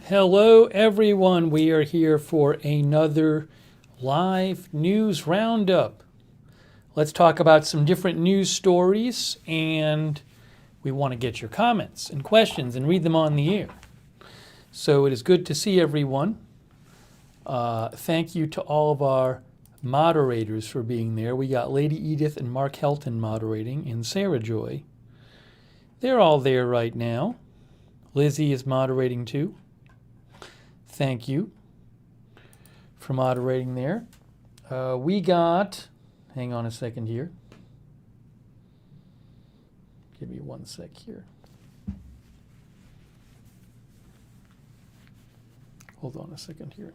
Hello, everyone. We are here for another live news roundup. Let's talk about some different news stories, and we want to get your comments and questions and read them on the air. So it is good to see everyone. Thank you to all of our moderators for being there. We got Lady Edith and Mark Helton moderating, and Sarah Joy. They're all there right now. Lizzie is moderating too. Thank you for moderating there. We got, hang on a second here. Give me 1 sec here. Hold on a second here.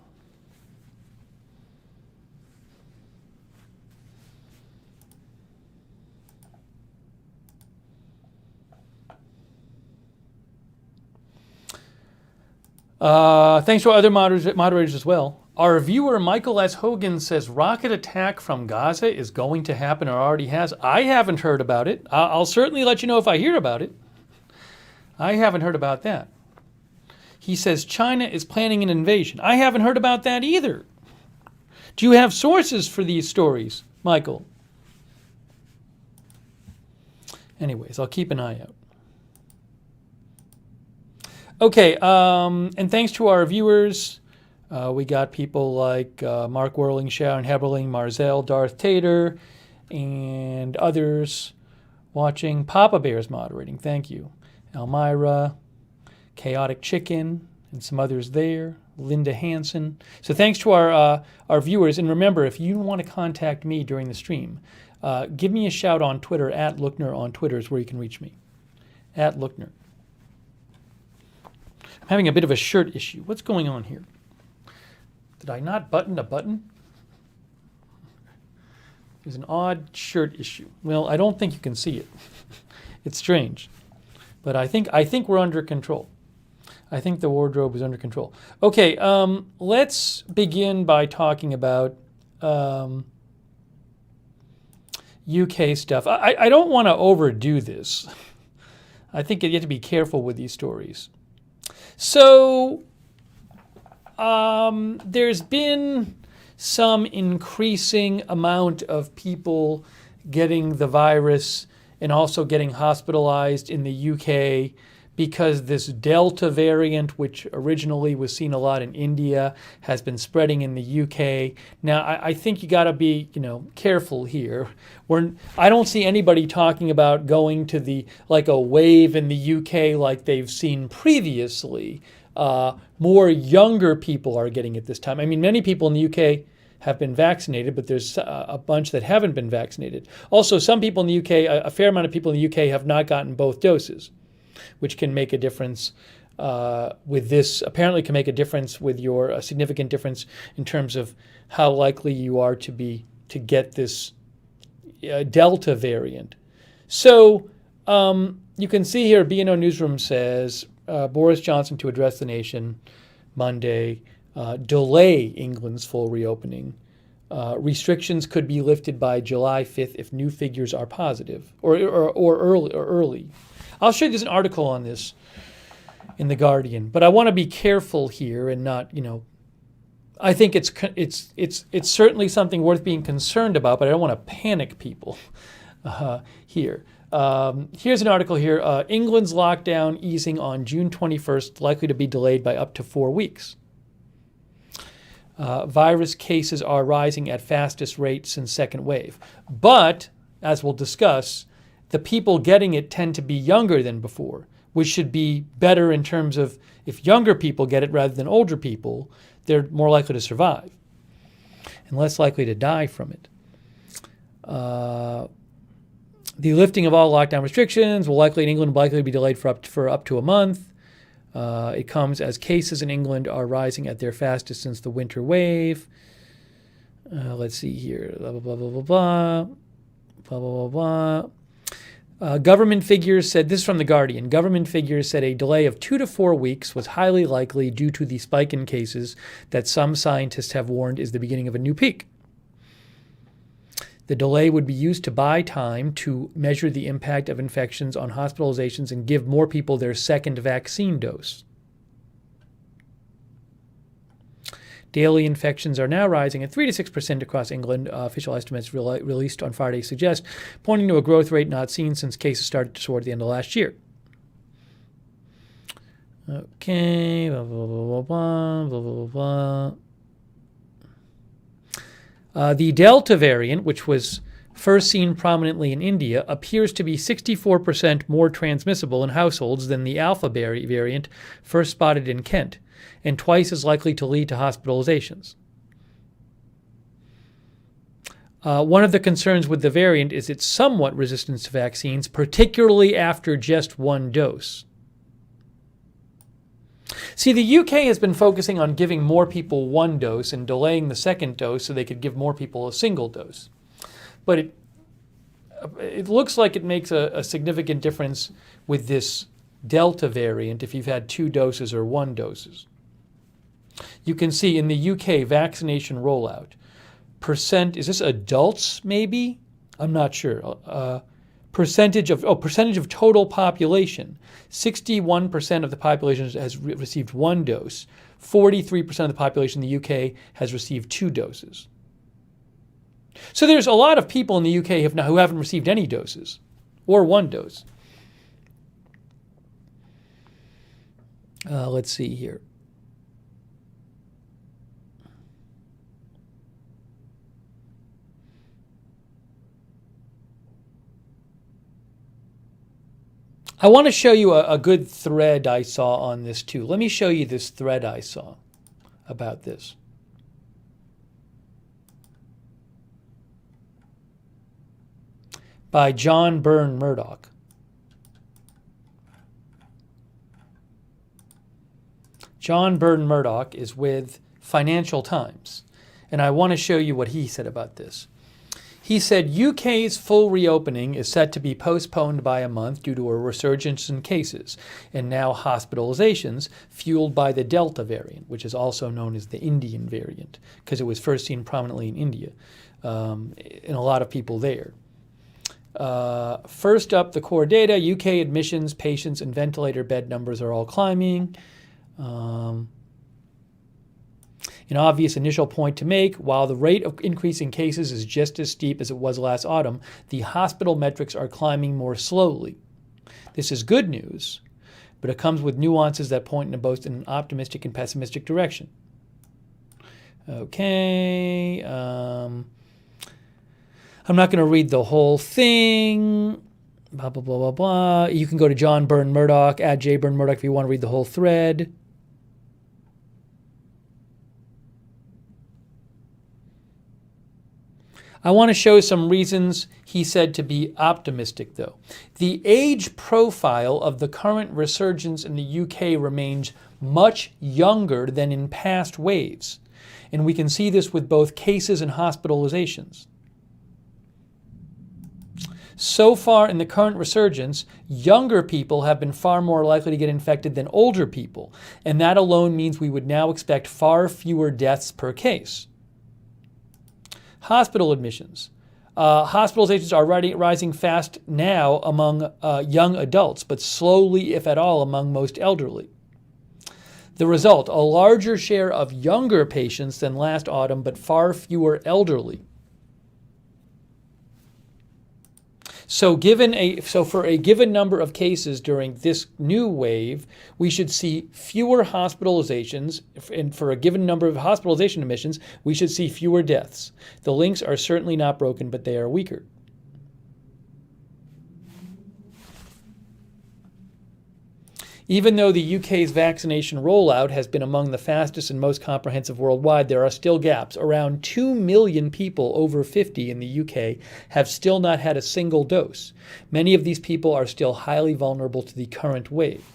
Thanks to our other moderators as well. Our viewer Michael S. Hogan says rocket attack from Gaza is going to happen or already has. I haven't heard about it. I'll certainly let you know if I hear about it. I haven't heard about that. He says China is planning an invasion. I haven't heard about that either. Do you have sources for these stories, Michael? Anyways, I'll keep an eye out. Okay, and thanks to our viewers, we got people like Mark Whirling, Sharon Heberling, Marzel, Darth Tater, and others watching. Papa Bear's moderating, thank you. Elmira, Chaotic Chicken, and some others there. Linda Hansen. So thanks to our viewers, and remember, if you want to contact me during the stream, give me a shout on Twitter, @Lookner on Twitter is where you can reach me, @Lookner. I'm having a bit of a shirt issue. What's going on here? Did I not button a button? There's an odd shirt issue. Well, I don't think you can see it. It's strange. But I think we're under control. I think the wardrobe is under control. Okay, let's begin by talking about UK stuff. I don't want to overdo this. I think you have to be careful with these stories. So there's been some increasing amount of people getting the virus and also getting hospitalized in the UK because this Delta variant, which originally was seen a lot in India, has been spreading in the UK. Now, I think you got to be, careful here. I don't see anybody talking about going to like a wave in the UK like they've seen previously. More younger people are getting it this time. I mean, many people in the UK have been vaccinated, but there's a bunch that haven't been vaccinated. Also, some people in the UK, a fair amount of people in the UK have not gotten both doses, which can make a difference with this. Apparently can make a difference with a significant difference in terms of how likely you are to get this Delta variant. So you can see here, B&O Newsroom says, Boris Johnson to address the nation Monday, delay England's full reopening. Restrictions could be lifted by July 5th if new figures are positive or early. I'll show you there's an article on this in The Guardian, but I want to be careful here and not, I think it's certainly something worth being concerned about, but I don't want to panic people here. Here's an article here. England's lockdown easing on June 21st, likely to be delayed by up to 4 weeks. Virus cases are rising at fastest rate since second wave. But, as we'll discuss, the people getting it tend to be younger than before, which should be better in terms of if younger people get it rather than older people, they're more likely to survive and less likely to die from it. The lifting of all lockdown restrictions will likely in England be delayed for up to a month. It comes as cases in England are rising at their fastest since the winter wave. Let's see here. Blah, blah, blah, blah, blah, blah. Blah, blah, blah, blah. Government figures said, this is from The Guardian, government figures said a delay of 2 to 4 weeks was highly likely due to the spike in cases that some scientists have warned is the beginning of a new peak. The delay would be used to buy time to measure the impact of infections on hospitalizations and give more people their second vaccine dose. Daily infections are now rising at 3 to 6% across England, official estimates released on Friday suggest, pointing to a growth rate not seen since cases started to soar at the end of last year. Okay, blah, blah, blah, blah, blah, blah, blah, blah. The Delta variant, which was first seen prominently in India, appears to be 64% more transmissible in households than the Alpha variant first spotted in Kent, and twice as likely to lead to hospitalizations. One of the concerns with the variant is its somewhat resistance to vaccines, particularly after just one dose. See, the UK has been focusing on giving more people one dose and delaying the second dose so they could give more people a single dose. But it looks like it makes a significant difference with this Delta variant if you've had 2 doses or 1 doses. You can see in the UK vaccination rollout, is this adults maybe? I'm not sure. Percentage of total population. 61% of the population has received 1 dose. 43% of the population in the UK has received 2 doses. So there's a lot of people in the UK who haven't received any doses or 1 dose. Let's see here. I want to show you a good thread I saw on this too. Let me show you this thread I saw about this. By John Byrne Murdoch. John Byrne Murdoch is with Financial Times, and I want to show you what he said about this. He said UK's full reopening is set to be postponed by a month due to a resurgence in cases and now hospitalizations fueled by the Delta variant, which is also known as the Indian variant because it was first seen prominently in India and a lot of people there. First up, the core data, UK admissions, patients, and ventilator bed numbers are all climbing. An obvious initial point to make, while the rate of increasing cases is just as steep as it was last autumn, the hospital metrics are climbing more slowly. This is good news, but it comes with nuances that point in both an optimistic and pessimistic direction. Okay. I'm not going to read the whole thing. Blah, blah, blah, blah, blah. You can go to John Byrne Murdoch, at J. Byrne Murdoch, if you want to read the whole thread. I want to show some reasons he said to be optimistic, though. The age profile of the current resurgence in the UK remains much younger than in past waves, and we can see this with both cases and hospitalizations. So far in the current resurgence, younger people have been far more likely to get infected than older people, and that alone means we would now expect far fewer deaths per case. Hospital admissions. Hospitalizations are rising fast now among young adults, but slowly, if at all, among most elderly. The result, a larger share of younger patients than last autumn, but far fewer elderly. So for a given number of cases during this new wave, we should see fewer hospitalizations, and for a given number of hospitalization admissions, we should see fewer deaths. The links are certainly not broken, but they are weaker. Even though the UK's vaccination rollout has been among the fastest and most comprehensive worldwide, there are still gaps. Around 2 million people over 50 in the UK have still not had a single dose. Many of these people are still highly vulnerable to the current wave.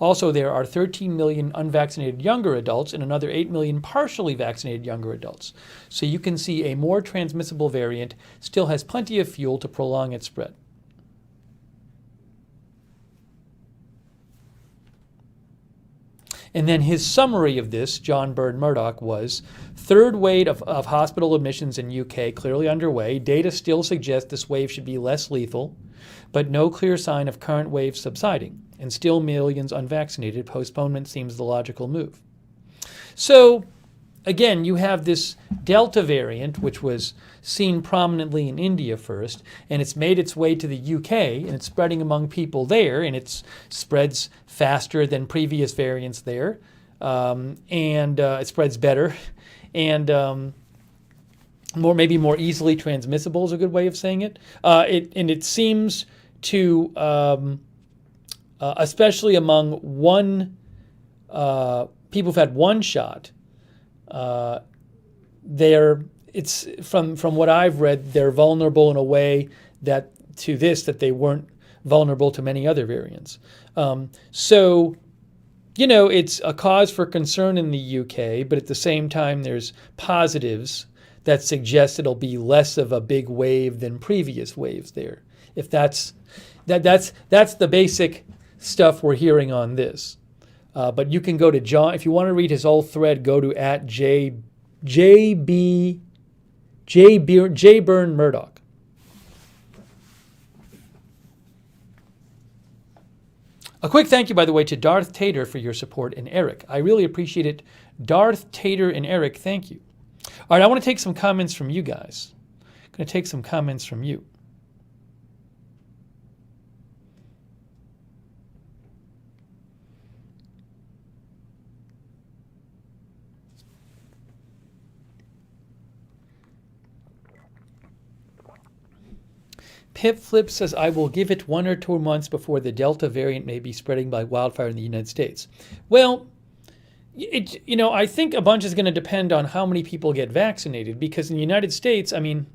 Also, there are 13 million unvaccinated younger adults and another 8 million partially vaccinated younger adults. So you can see a more transmissible variant still has plenty of fuel to prolong its spread. And then his summary of this, John Byrne Murdoch, was third wave of hospital admissions in UK clearly underway. Data still suggests this wave should be less lethal, but no clear sign of current wave subsiding, and still millions unvaccinated. Postponement seems the logical move. So again, you have this Delta variant, which was seen prominently in India first, and it's made its way to the UK, and it's spreading among people there, and it spreads faster than previous variants there, and it spreads better, and maybe more easily transmissible is a good way of saying it. It seems to, especially among people who've had one shot, it's from what I've read, they're vulnerable in a way that they weren't vulnerable to many other variants. So, it's a cause for concern in the UK, but at the same time, there's positives that suggest it'll be less of a big wave than previous waves there. If that's the basic stuff we're hearing on this. But you can go to John, if you want to read his whole thread, go to J Byrne Murdoch. A quick thank you, by the way, to Darth Tater for your support, and Eric. I really appreciate it. Darth Tater and Eric, thank you. All right, I want to take some comments from you guys. I'm going to take some comments from you. Pip Flip says, I will give it 1 or 2 months before the Delta variant may be spreading by wildfire in the United States. Well, I think a bunch is going to depend on how many people get vaccinated, because in the United States, the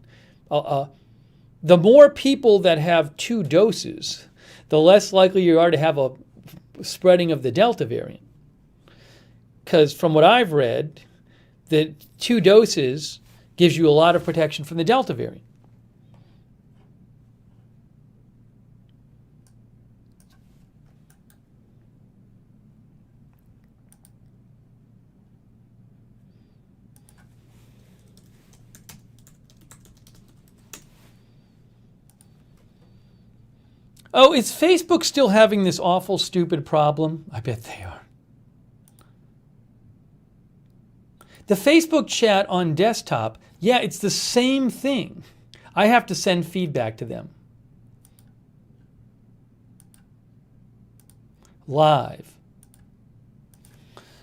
more people that have 2 doses, the less likely you are to have a spreading of the Delta variant. Because from what I've read, the 2 doses gives you a lot of protection from the Delta variant. Oh, is Facebook still having this awful, stupid problem? I bet they are. The Facebook chat on desktop, yeah, it's the same thing. I have to send feedback to them. Live.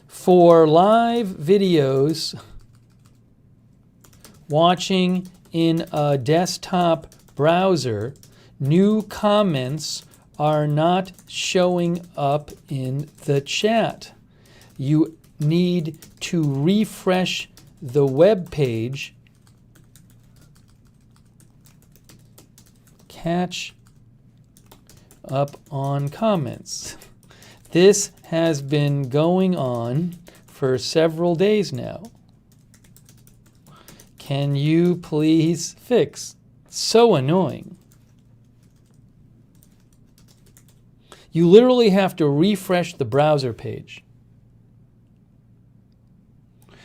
For live videos, watching in a desktop browser, new comments are not showing up in the chat. You need to refresh the web page. Catch up on comments. This has been going on for several days now. Can you please fix? So annoying. You literally have to refresh the browser page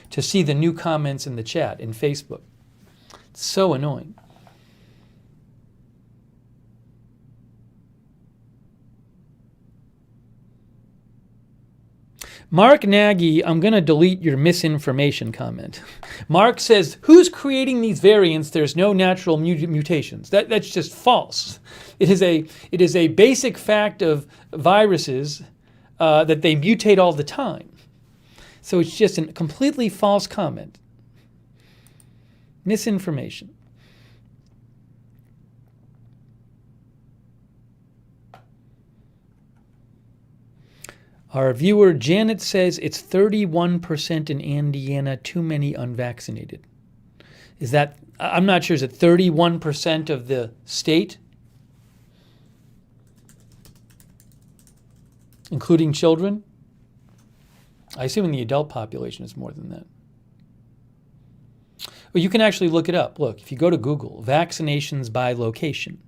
to see the new comments in the chat in Facebook. It's so annoying. Mark Nagy, I'm going to delete your misinformation comment. Mark says, who's creating these variants? There's no natural mutations. That's just false. It is a basic fact of viruses that they mutate all the time. So it's just a completely false comment. Misinformation. Our viewer Janet says it's 31% in Indiana, too many unvaccinated. Is that, I'm not sure, is it 31% of the state? Including children? I assume in the adult population it's more than that. Well, you can actually look it up. Look, if you go to Google, vaccinations by location,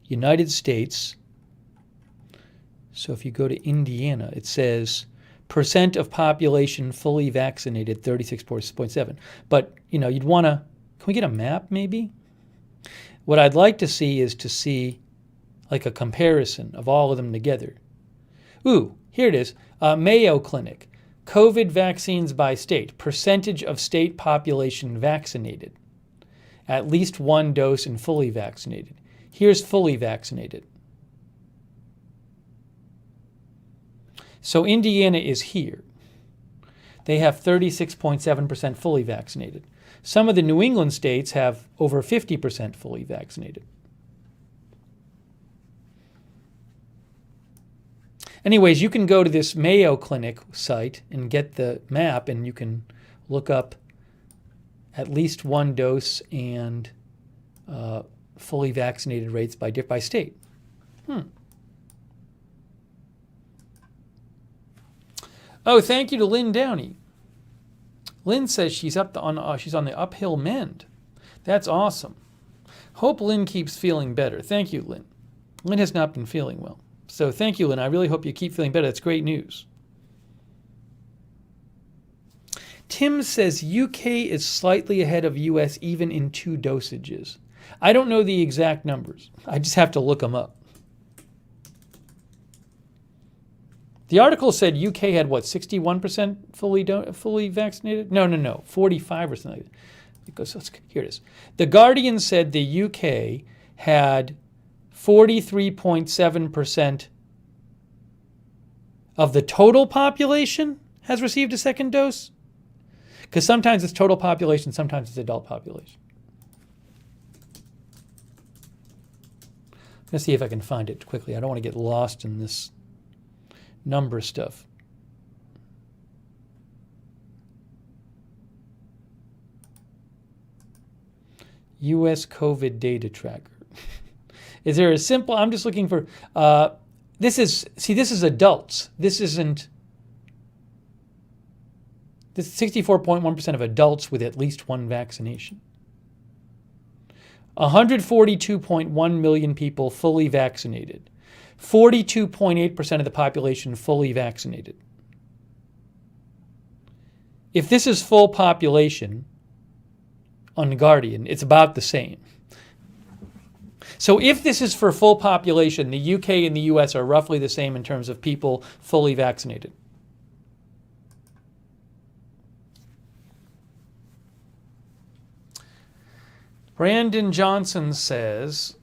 United States. So if you go to Indiana, it says percent of population fully vaccinated, 36.7. But, you'd want to, can we get a map maybe? What I'd like to see like a comparison of all of them together. Ooh, here it is. Mayo Clinic. COVID vaccines by state. Percentage of state population vaccinated. At least one dose and fully vaccinated. Here's fully vaccinated. So Indiana is here. They have 36.7% fully vaccinated. Some of the New England states have over 50% fully vaccinated. Anyways, you can go to this Mayo Clinic site and get the map, and you can look up at least one dose and fully vaccinated rates by state. Oh, thank you to Lynn Downey. Lynn says she's on the uphill mend. That's awesome. Hope Lynn keeps feeling better. Thank you, Lynn. Lynn has not been feeling well. So thank you, Lynn. I really hope you keep feeling better. That's great news. Tim says UK is slightly ahead of US even in 2 dosages. I don't know the exact numbers. I just have to look them up. The article said UK had, 61% fully vaccinated? No, 45 or something like that. Here it is. The Guardian said the UK had 43.7% of the total population has received a second dose. Because sometimes it's total population, sometimes it's adult population. Let's see if I can find it quickly. I don't want to get lost in this number stuff. U.S. COVID data tracker. Is there a simple, I'm just looking for, this is adults. This is 64.1% of adults with at least one vaccination. 142.1 million people fully vaccinated. 42.8% of the population fully vaccinated. If this is full population on The Guardian, it's about the same. So if this is for full population, the UK and the US are roughly the same in terms of people fully vaccinated. Brandon Johnson says,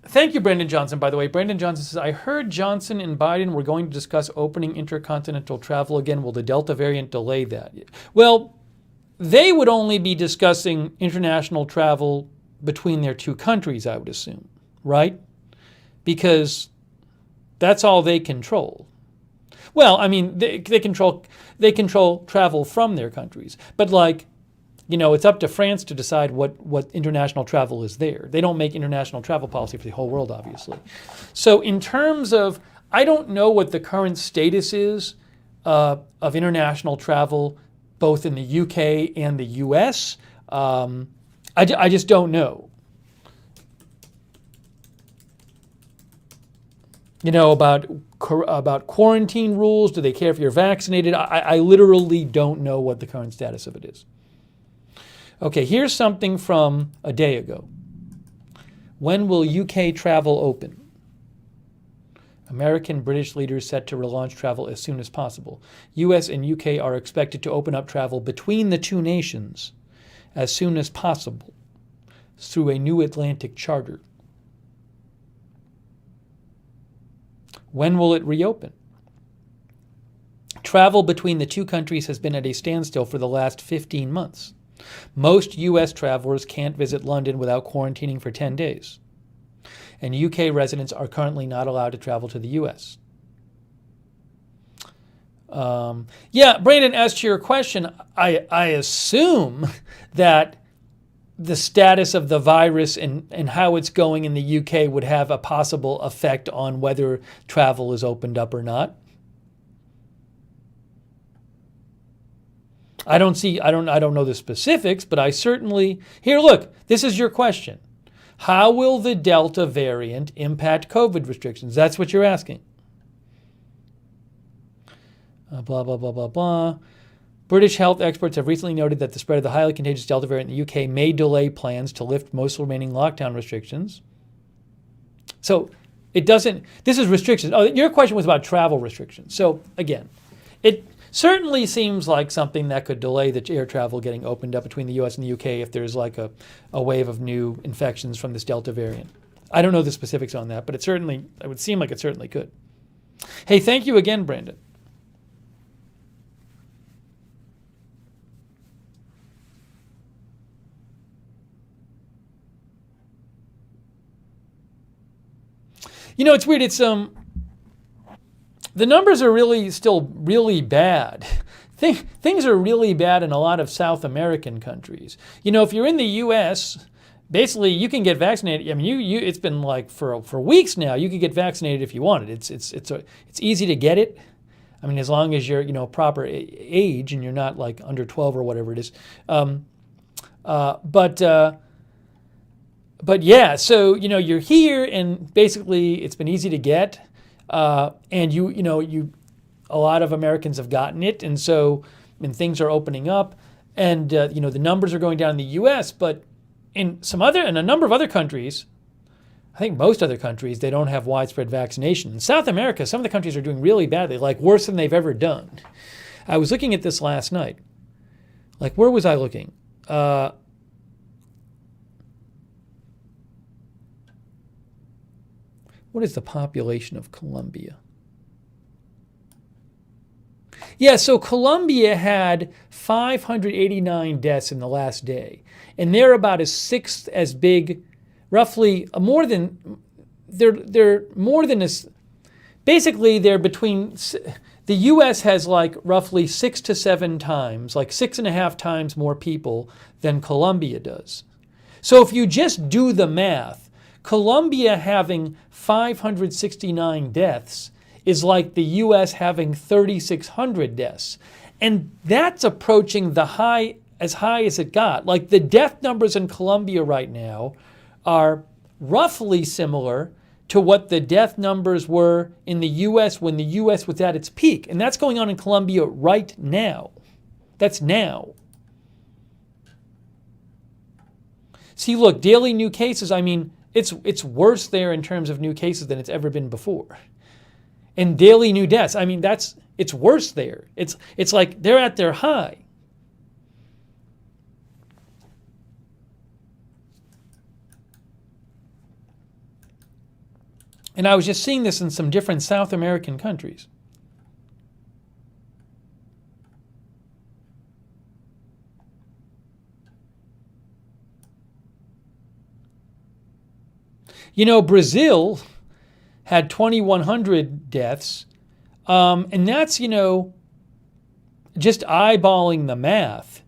thank you, Brandon Johnson, by the way. Brandon Johnson says, I heard Johnson and Biden were going to discuss opening intercontinental travel again. Will the Delta variant delay that? Well, they would only be discussing international travel between their two countries, I would assume, right? Because that's all they control. Well, I mean, they control travel from their countries. But it's up to France to decide what international travel is there. They don't make international travel policy for the whole world, obviously. So in terms of, I don't know what the current status is of international travel, both in the UK and the US. I just don't know. About quarantine rules. Do they care if you're vaccinated? I literally don't know what the current status of it is. Okay, here's something from a day ago. When will UK travel open? American, British leaders set to relaunch travel as soon as possible. US and UK are expected to open up travel between the two nations as soon as possible through a new Atlantic charter. When will it reopen? Travel between the two countries has been at a standstill for the last 15 months. Most U.S. travelers can't visit London without quarantining for 10 days. And UK residents are currently not allowed to travel to the U.S. Brandon, as to your question, I assume that the status of the virus and how it's going in the UK would have a possible effect on whether travel is opened up or not. I don't know the specifics, but I certainly, here, look, this is your question. How will the Delta variant impact COVID restrictions? That's what you're asking. Blah, blah, blah, blah, blah. British health experts have recently noted that the spread of the highly contagious Delta variant in the UK may delay plans to lift most remaining lockdown restrictions. So this is restrictions. Oh, your question was about travel restrictions. So again, certainly seems like something that could delay the air travel getting opened up between the U.S. and the U.K. if there's like a wave of new infections from this Delta variant. I don't know the specifics on that, but it would seem like it certainly could. Hey, thank you again, Brandon. You know, it's weird. It's the numbers are really still really bad. Things are really bad in a lot of South American countries. You know, if you're in the U.S., basically you can get vaccinated. I mean, it's been like for weeks now. You can get vaccinated if you want it. It's easy to get it. I mean, as long as you're proper age and you're not like under 12 or whatever it is. But yeah, so you're here, and basically it's been easy to get, and a lot of Americans have gotten it, and so things are opening up, and the numbers are going down in the U.S., but in a number of other countries, I think most other countries, they don't have widespread vaccination. In South America, some of the countries are doing really badly, like worse than they've ever done. I was looking at this last night. Like, where was I looking? What is the population of Colombia? Yeah, so Colombia had 589 deaths in the last day. And they're about a sixth as big, roughly they're more than basically they're between, the US has like roughly 6 to 7 times, like 6.5 times more people than Colombia does. So if you just do the math, Colombia having 569 deaths is like the U.S. having 3,600 deaths. And that's approaching as high as it got. Like the death numbers in Colombia right now are roughly similar to what the death numbers were in the U.S. when the U.S. was at its peak. And that's going on in Colombia right now. That's now. See, look, daily new cases, I mean, it's worse there in terms of new cases than it's ever been before. And daily new deaths, I mean, it's worse there. It's like they're at their high. And I was just seeing this in some different South American countries. Brazil had 2,100 deaths, and that's, just eyeballing the math.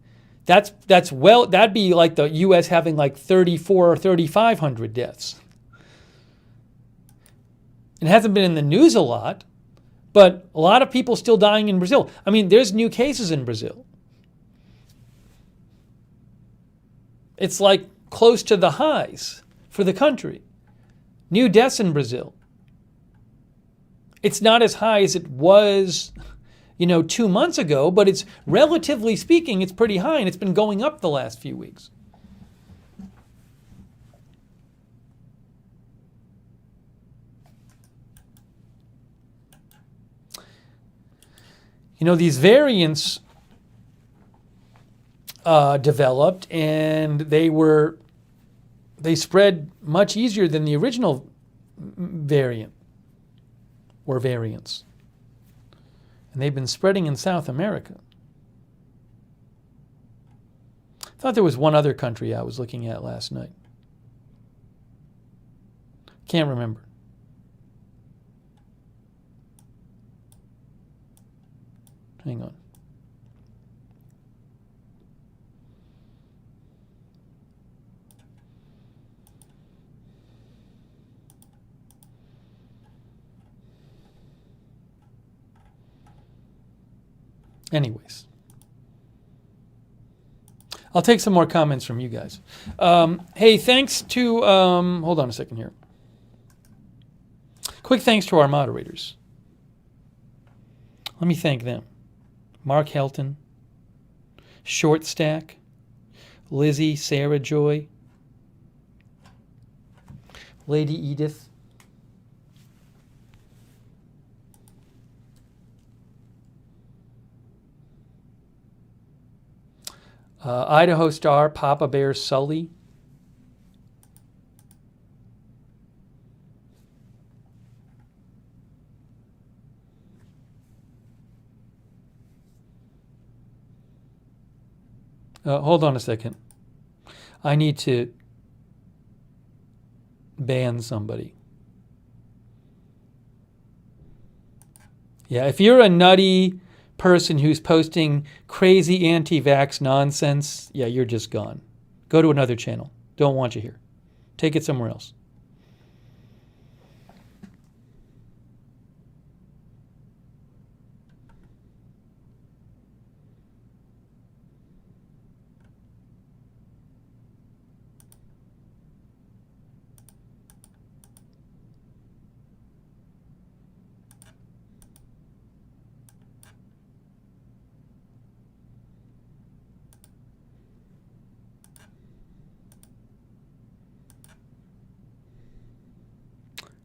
That'd be like the U.S. having like 3,400 or 3,500 deaths. It hasn't been in the news a lot, but a lot of people still dying in Brazil. I mean, there's new cases in Brazil. It's like close to the highs for the country. New deaths in Brazil. It's not as high as it was, 2 months ago, but it's relatively speaking, it's pretty high, and it's been going up the last few weeks. These variants developed, and they spread much easier than the original variant or variants. And they've been spreading in South America. I thought there was one other country I was looking at last night. Can't remember. Hang on. Anyways, I'll take some more comments from you guys. Hey, thanks to, hold on a second here. Quick thanks to our moderators. Let me thank them. Mark Helton, Short Stack, Lizzie, Sarah Joy, Lady Edith, Idaho Star, Papa Bear Sully. Hold on a second. I need to ban somebody. Yeah, if you're a nutty person who's posting crazy anti-vax nonsense, yeah, you're just gone. Go to another channel. Don't want you here. Take it somewhere else.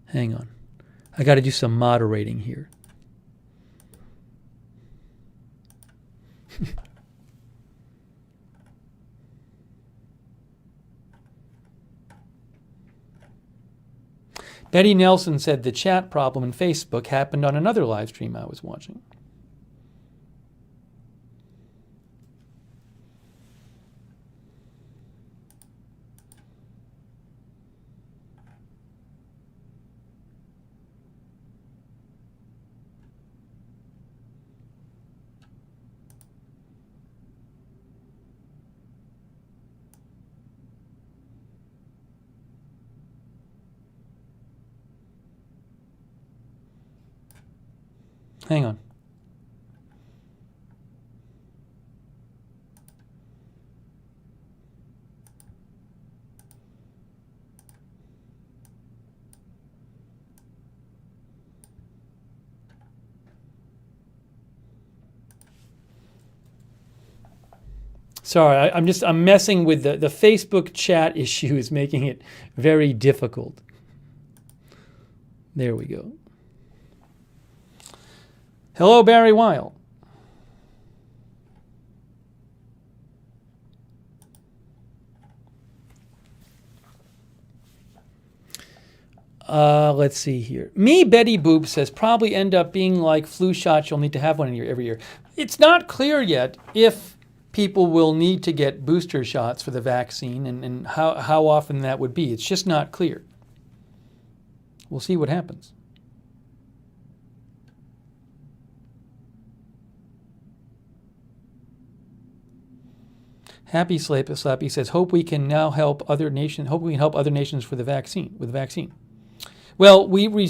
Hang on. I got to do some moderating here. Betty Nelson said the chat problem in Facebook happened on another live stream I was watching. Hang on. Sorry, I'm messing with the Facebook chat issue is making it very difficult. There we go. Hello, Barry Weil. Let's see here. Me, Betty Boop says, probably end up being like flu shots. You'll need to have one every year. It's not clear yet if people will need to get booster shots for the vaccine and how often that would be. It's just not clear. We'll see what happens. Happy Slappy says, hope we can now help other nations. Hope we can help other nations for the vaccine with the vaccine. Well, we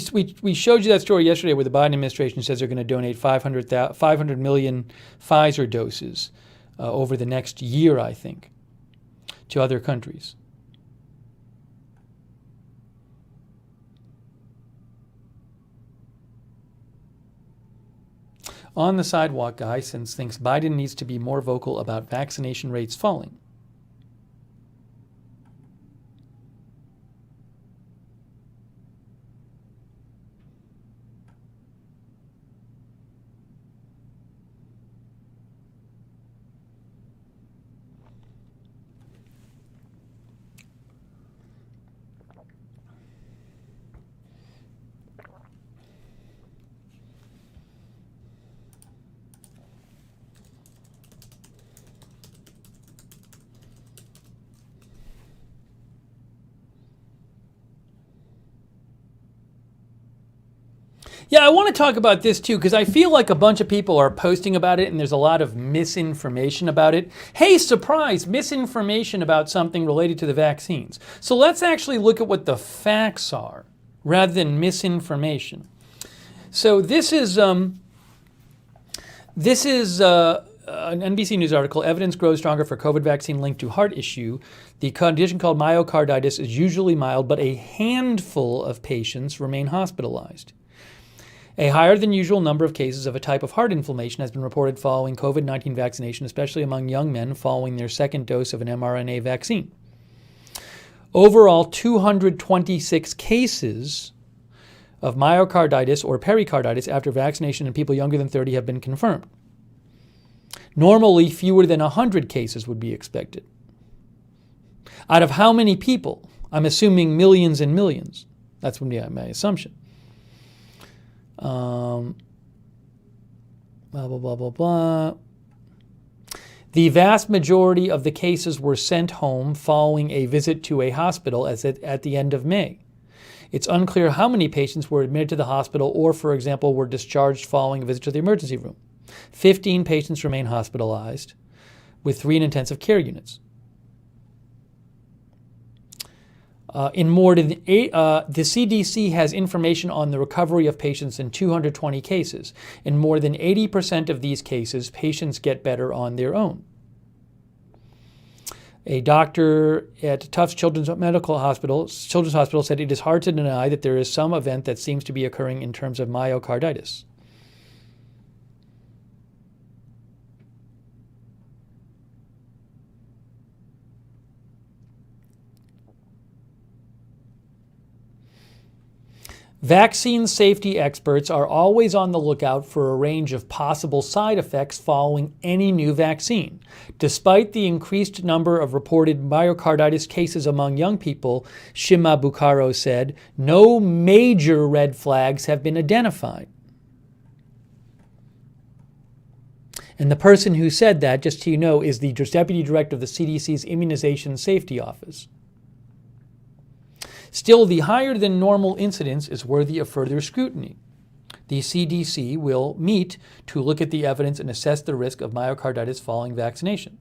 showed you that story yesterday where the Biden administration says they're going to donate 500 million Pfizer doses over the next year, I think, to other countries. On the sidewalk, guy since thinks Biden needs to be more vocal about vaccination rates falling. Yeah, I want to talk about this too, because I feel like a bunch of people are posting about it and there's a lot of misinformation about it. Hey, surprise, misinformation about something related to the vaccines. So let's actually look at what the facts are rather than misinformation. So this is an NBC News article, evidence grows stronger for COVID vaccine linked to heart issue. The condition called myocarditis is usually mild, but a handful of patients remain hospitalized. A higher than usual number of cases of a type of heart inflammation has been reported following COVID-19 vaccination, especially among young men following their second dose of an mRNA vaccine. Overall, 226 cases of myocarditis or pericarditis after vaccination in people younger than 30 have been confirmed. Normally, fewer than 100 cases would be expected. Out of how many people? I'm assuming millions and millions. That's my assumption. Blah, blah, blah, blah, blah. The vast majority of the cases were sent home following a visit to a hospital at the end of May. It's unclear how many patients were admitted to the hospital or, for example, were discharged following a visit to the emergency room. 15 patients remain hospitalized, with 3 in intensive care units. In more than 8, the CDC has information on the recovery of patients in 220 cases. In more than 80% of these cases, patients get better on their own. A doctor at Tufts Children's Hospital said it is hard to deny that there is some event that seems to be occurring in terms of myocarditis. Vaccine safety experts are always on the lookout for a range of possible side effects following any new vaccine. Despite the increased number of reported myocarditis cases among young people, Shimabukuro said, no major red flags have been identified. And the person who said that, just so you know, is the Deputy Director of the CDC's Immunization Safety Office. Still, the higher than normal incidence is worthy of further scrutiny. The CDC will meet to look at the evidence and assess the risk of myocarditis following vaccination.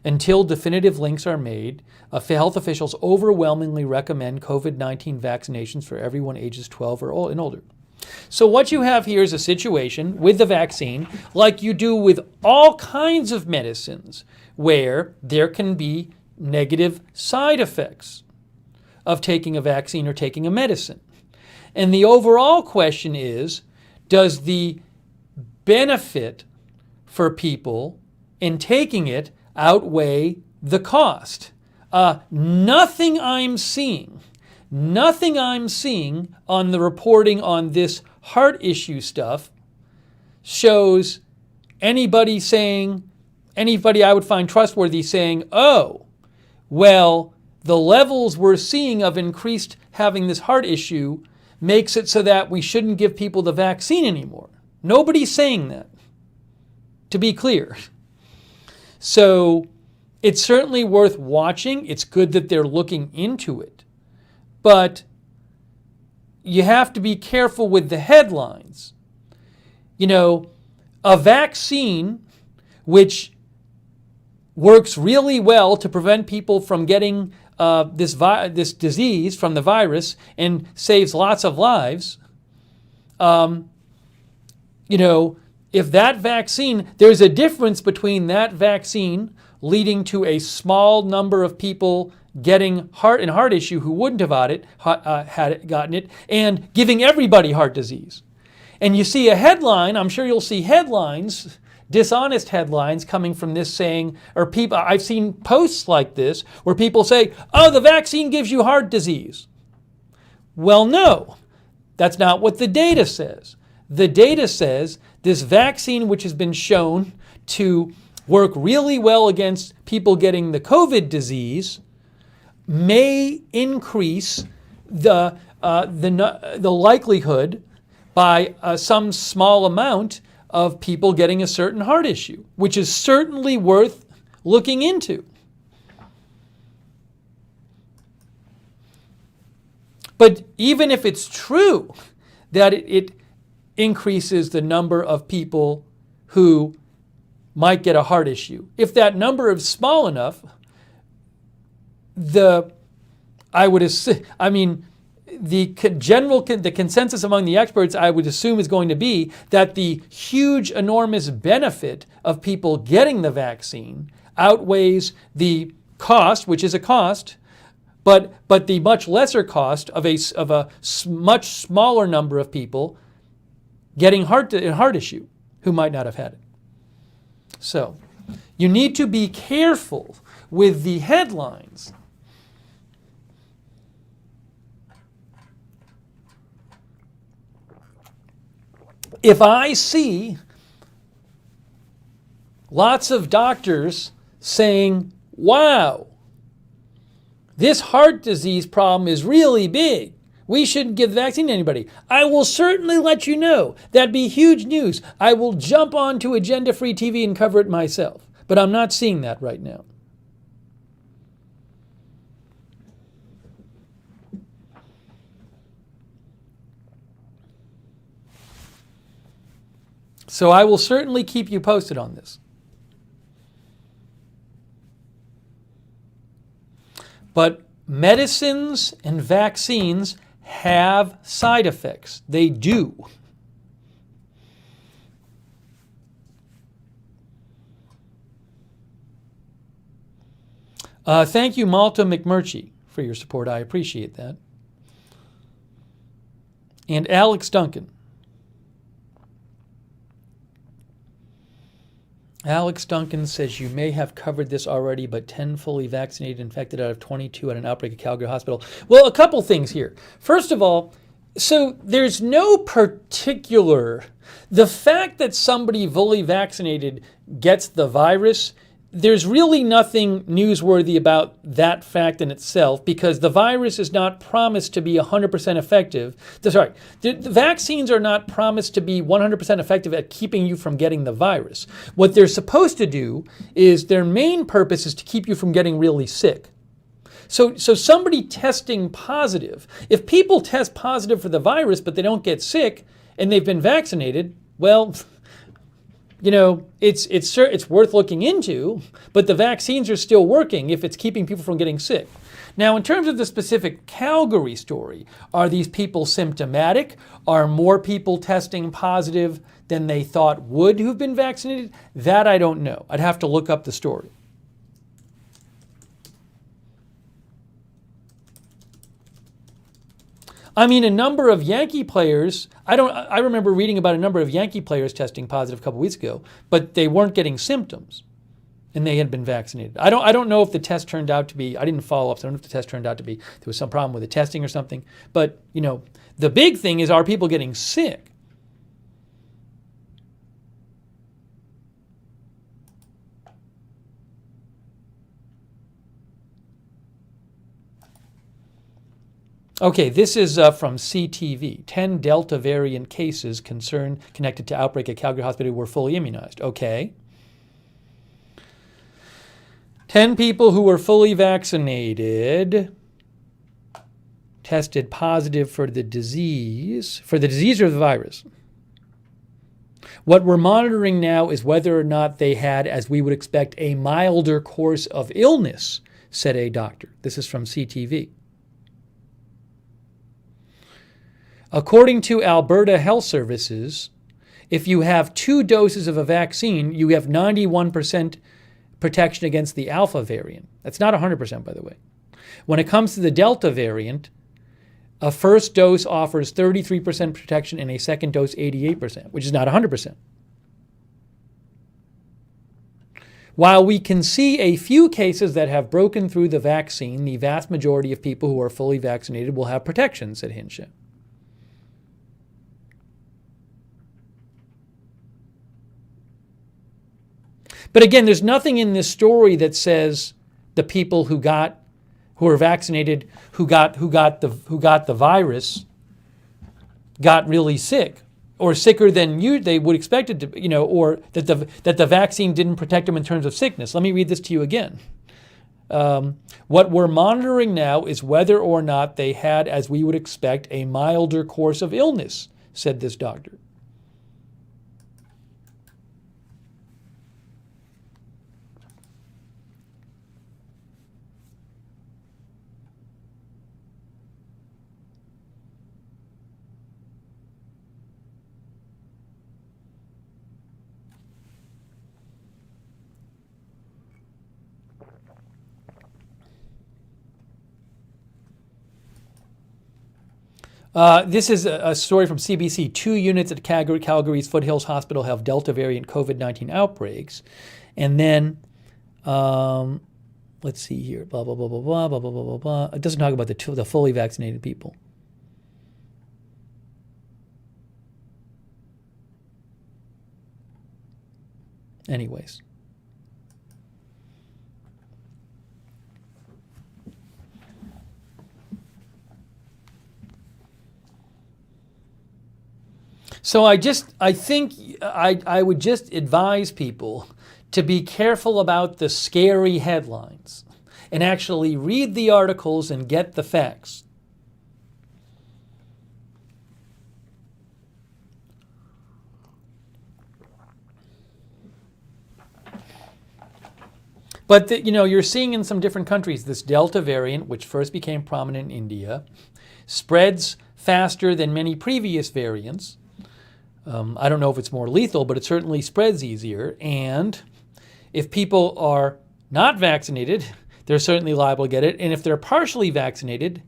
Until definitive links are made, health officials overwhelmingly recommend COVID-19 vaccinations for everyone ages 12 and older. So what you have here is a situation with the vaccine, like you do with all kinds of medicines, where there can be negative side effects of taking a vaccine or taking a medicine. And the overall question is, does the benefit for people in taking it outweigh the cost? Nothing I'm seeing on the reporting on this heart issue stuff shows anybody I would find trustworthy saying, oh, well, the levels we're seeing of increased having this heart issue makes it so that we shouldn't give people the vaccine anymore. Nobody's saying that, to be clear. So it's certainly worth watching. It's good that they're looking into it. But you have to be careful with the headlines. You know, a vaccine which works really well to prevent people from getting this disease from the virus and saves lots of lives. If that vaccine, there's a difference between that vaccine leading to a small number of people getting heart issue who wouldn't have gotten it, and giving everybody heart disease. And you see a headline, I'm sure you'll see headlines, dishonest headlines coming from this saying, or people, I've seen posts like this where people say, oh, the vaccine gives you heart disease. Well, no, that's not what the data says. The data says this vaccine, which has been shown to work really well against people getting the COVID disease, may increase the likelihood by some small amount of people getting a certain heart issue, which is certainly worth looking into. But even if it's true that it increases the number of people who might get a heart issue, if that number is small enough, the consensus among the experts, I would assume, is going to be that the huge, enormous benefit of people getting the vaccine outweighs the cost, which is a cost, but the much lesser cost of a much smaller number of people getting heart issue who might not have had it. So you need to be careful with the headlines. If I see lots of doctors saying, wow, this heart disease problem is really big. We shouldn't give the vaccine to anybody. I will certainly let you know. That'd be huge news. I will jump onto Agenda Free TV and cover it myself. But I'm not seeing that right now. So I will certainly keep you posted on this. But medicines and vaccines have side effects. They do. Thank you, Malta McMurchie, for your support. I appreciate that. And Alex Duncan. Alex Duncan says you may have covered this already, but 10 fully vaccinated infected out of 22 at an outbreak at Calgary Hospital. Well, a couple things here. First of all, so there's no particular, the fact that somebody fully vaccinated gets the virus, there's really nothing newsworthy about that fact in itself, because the virus is not promised to be 100% effective. The vaccines are not promised to be 100% effective at keeping you from getting the virus. What they're supposed to do is their main purpose is to keep you from getting really sick. So somebody testing positive, if people test positive for the virus but they don't get sick and they've been vaccinated, well, you know, it's worth looking into, but the vaccines are still working if it's keeping people from getting sick. Now, in terms of the specific Calgary story, are these people symptomatic? Are more people testing positive than they thought would who've been vaccinated? That I don't know. I'd have to look up the story. I mean, a number of Yankee players, I remember reading about a number of Yankee players testing positive a couple weeks ago, but they weren't getting symptoms and they had been vaccinated. I don't know if the test turned out to be, I didn't follow up, so I don't know if the test turned out to be, there was some problem with the testing or something. But, you know, the big thing is, are people getting sick? Okay, this is from CTV. 10 Delta variant cases connected to outbreak at Calgary Hospital were fully immunized. Okay. 10 people who were fully vaccinated tested positive for the disease or the virus. What we're monitoring now is whether or not they had, as we would expect, a milder course of illness, said a doctor. This is from CTV. According to Alberta Health Services, if you have 2 doses of a vaccine, you have 91% protection against the Alpha variant. That's not 100%, by the way. When it comes to the Delta variant, a first dose offers 33% protection and a second dose 88%, which is not 100%. While we can see a few cases that have broken through the vaccine, the vast majority of people who are fully vaccinated will have protection, said Hinshaw. But again, there's nothing in this story that says the people who are vaccinated, who got the virus, got really sick, or sicker than they would expect it to, you know, or that the vaccine didn't protect them in terms of sickness. Let me read this to you again. What we're monitoring now is whether or not they had, as we would expect, a milder course of illness, said this doctor. This is a story from CBC. 2 units at Calgary's Foothills Hospital have Delta variant COVID-19 outbreaks. And then, let's see here, blah, blah, blah, blah, blah, blah, blah, blah, blah, blah. It doesn't talk about the fully vaccinated people. Anyways, So I would just advise people to be careful about the scary headlines and actually read the articles and get the facts. But you're seeing in some different countries this Delta variant, which first became prominent in India, spreads faster than many previous variants. I don't know if it's more lethal, but it certainly spreads easier. And if people are not vaccinated, they're certainly liable to get it. And if they're partially vaccinated,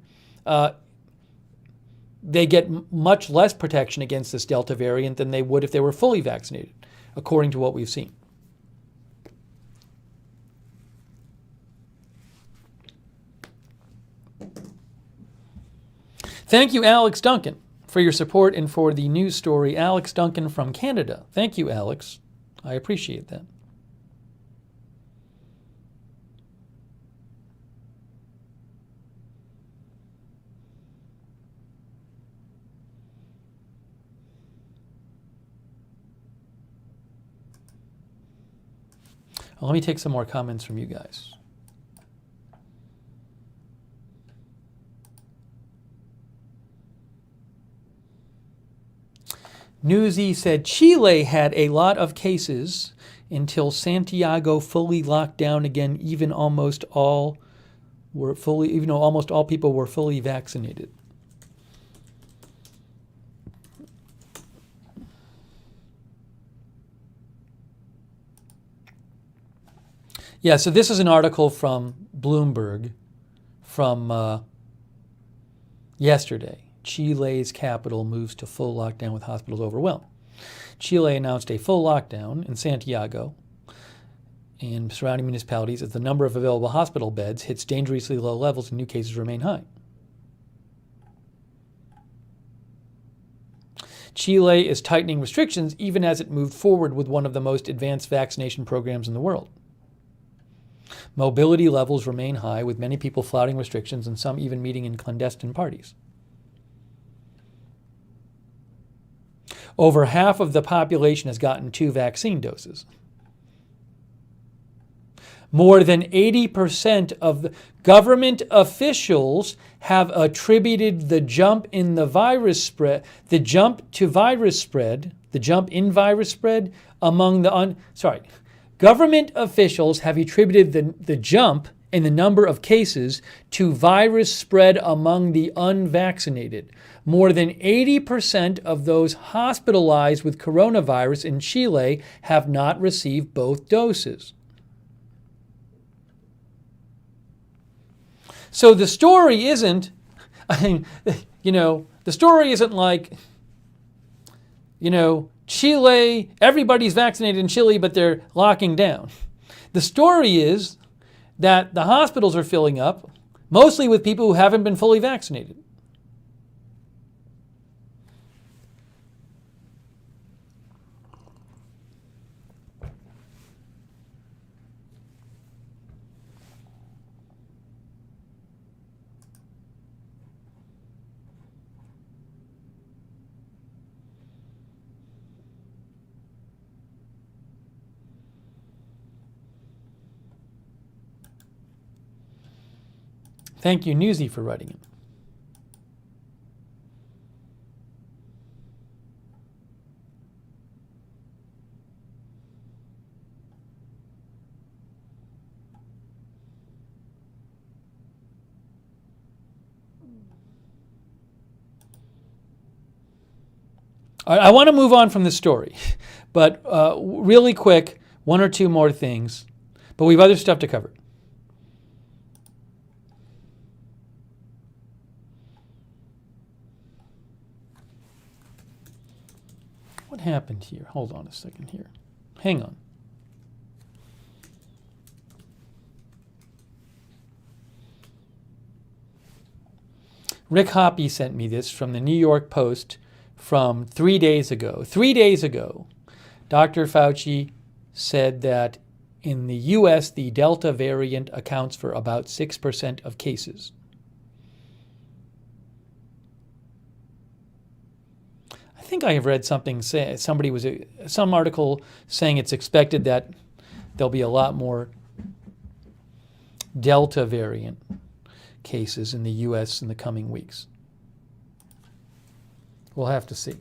they get much less protection against this Delta variant than they would if they were fully vaccinated, according to what we've seen. Thank you, Alex Duncan, for your support and for the news story. Alex Duncan from Canada. Thank you, Alex. I appreciate that. Well, let me take some more comments from you guys. Newsy said Chile had a lot of cases until Santiago fully locked down again, even though almost all people were fully vaccinated. Yeah, so this is an article from Bloomberg from yesterday. Chile's capital moves to full lockdown with hospitals overwhelmed. Chile announced a full lockdown in Santiago and surrounding municipalities as the number of available hospital beds hits dangerously low levels and new cases remain high. Chile is tightening restrictions even as it moved forward with one of the most advanced vaccination programs in the world. Mobility levels remain high, with many people flouting restrictions and some even meeting in clandestine parties. Over half of the population has gotten 2 vaccine doses. More than 80% of the government officials have attributed the jump in the virus spread, the jump in virus spread among the government officials have attributed the jump in the number of cases to virus spread among the unvaccinated. More than 80% of those hospitalized with coronavirus in Chile have not received both doses. So the story isn't, the story isn't like, Chile, everybody's vaccinated in Chile, but they're locking down. The story is that the hospitals are filling up, mostly with people who haven't been fully vaccinated. Thank you, Newsy, for writing it. I want to move on from this story, but really quick, 1 or 2 more things, but we have other stuff to cover. What happened here? Hold on a second here. Hang on. Rick Hoppy sent me this from the New York Post from 3 days ago. 3 days ago, Dr. Fauci said that in the U.S., the Delta variant accounts for about 6% of cases. I think I have read something say some article saying it's expected that there'll be a lot more Delta variant cases in the U.S. in the coming weeks. We'll have to see.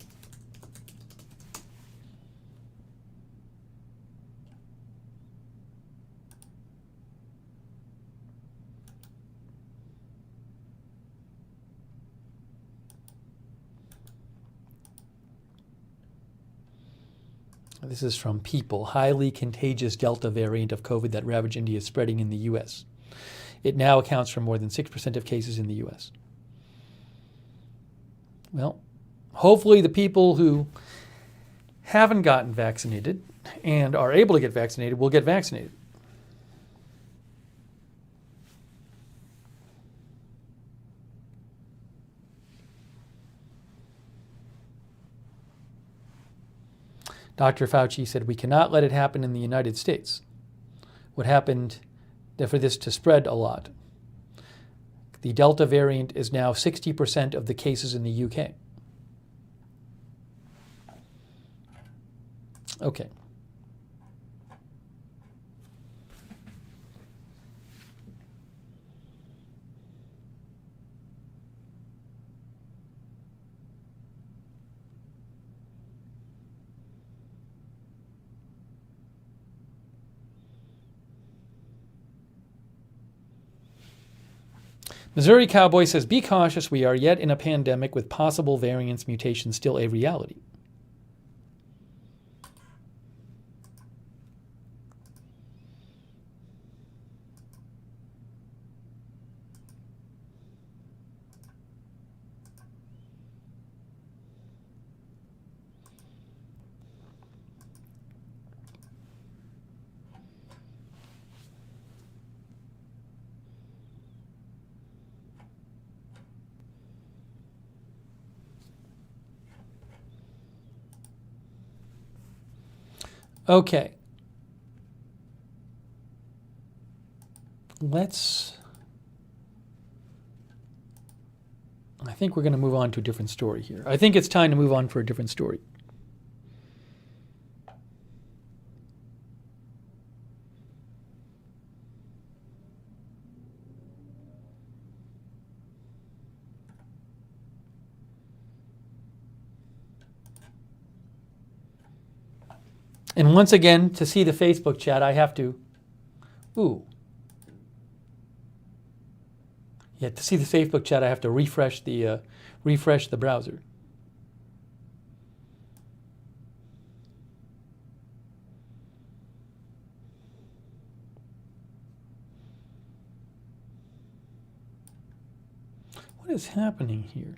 This is from People. Highly contagious Delta variant of COVID that ravaged India is spreading in the U.S. It now accounts for more than 6% of cases in the U.S. Well, hopefully the people who haven't gotten vaccinated and are able to get vaccinated will get vaccinated. Dr. Fauci said, we cannot let it happen in the United States. What happened for this to spread a lot? The Delta variant is now 60% of the cases in the UK. Okay. Missouri Cowboy says, be cautious, we are yet in a pandemic with possible variants mutations still a reality. Okay. I think we're going to move on to a different story here. I think it's time to move on for a different story. And once again, to see the Facebook chat, I have to, to see the Facebook chat, I have to refresh the browser. What is happening here?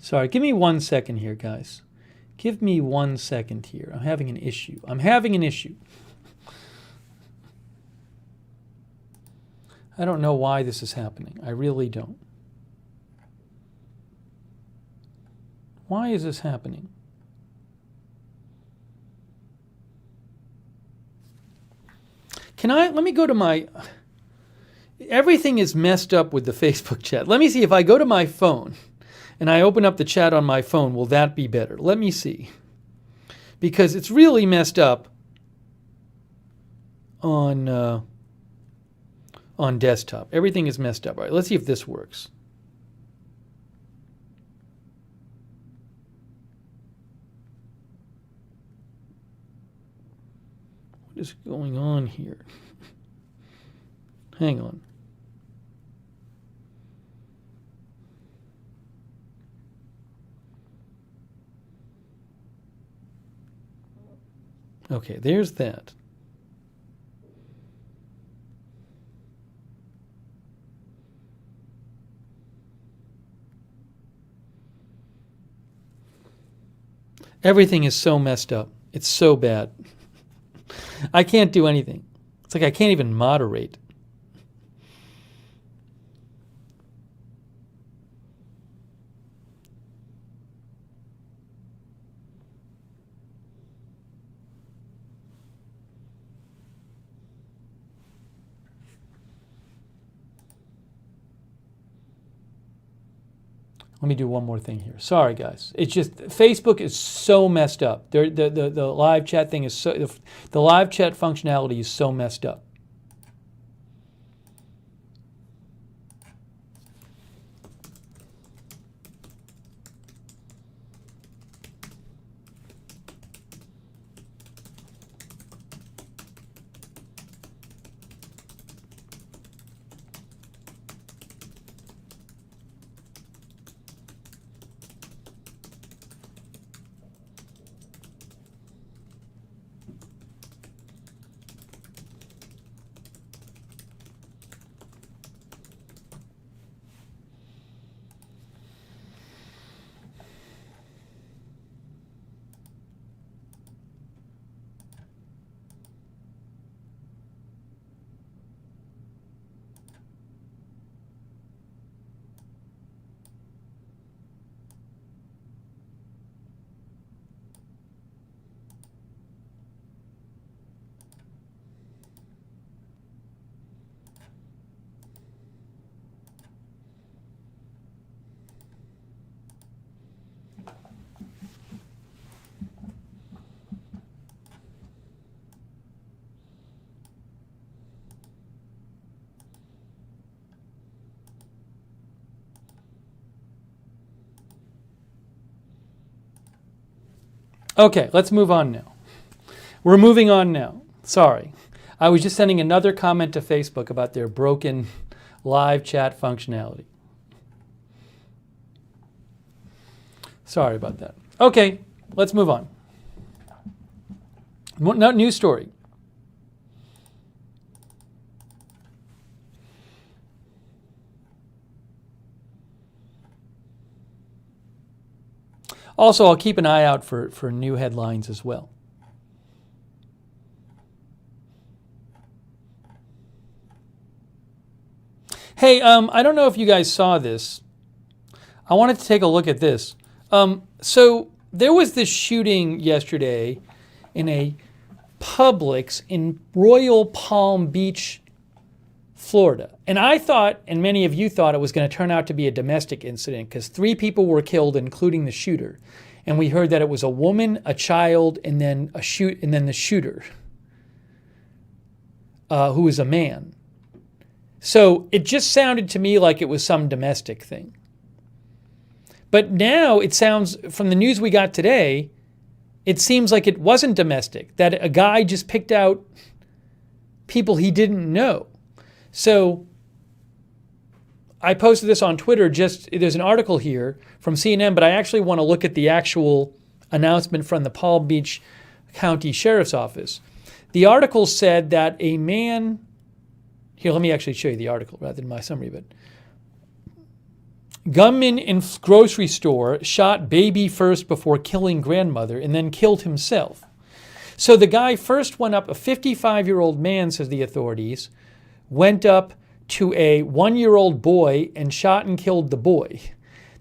Sorry, give me 1 second here, guys. Give me 1 second here. I'm having an issue. I don't know why this is happening. I really don't. Why is this happening? Let me go to my... Everything is messed up with the Facebook chat. Let me see if I go to my phone and I open up the chat on my phone, will that be better? Let me see. Because it's really messed up on desktop. Everything is messed up. All right, let's see if this works. What is going on here? Hang on. Okay, there's that. Everything is so messed up. It's so bad. I can't do anything. It's like I can't even moderate. Let me do one more thing here. Sorry, guys. It's just Facebook is so messed up. The live chat thing is so the live chat functionality is so messed up. Okay, let's move on now. We're moving on now. Sorry. I was just sending another comment to Facebook about their broken live chat functionality. Sorry about that. Okay, let's move on. News story. Also, I'll keep an eye out for new headlines as well. Hey, I don't know if you guys saw this. I wanted to take a look at this. So there was this shooting yesterday in a Publix in Royal Palm Beach, Florida. And I thought, and many of you thought, it was going to turn out to be a domestic incident because 3 people were killed, including the shooter. And we heard that it was a woman, a child, and then the shooter, who was a man. So it just sounded to me like it was some domestic thing. But now it sounds, from the news we got today, it seems like it wasn't domestic, that a guy just picked out people he didn't know. So I posted this on Twitter. There's an article here from CNN, but I actually want to look at the actual announcement from the Palm Beach County Sheriff's Office. The article said that a man, here, let me actually show you the article rather than my summary of it. Gunman in grocery store shot baby first before killing grandmother and then killed himself. So the guy first went up, a 55-year-old man, says the authorities, went up to a 1-year-old boy and shot and killed the boy,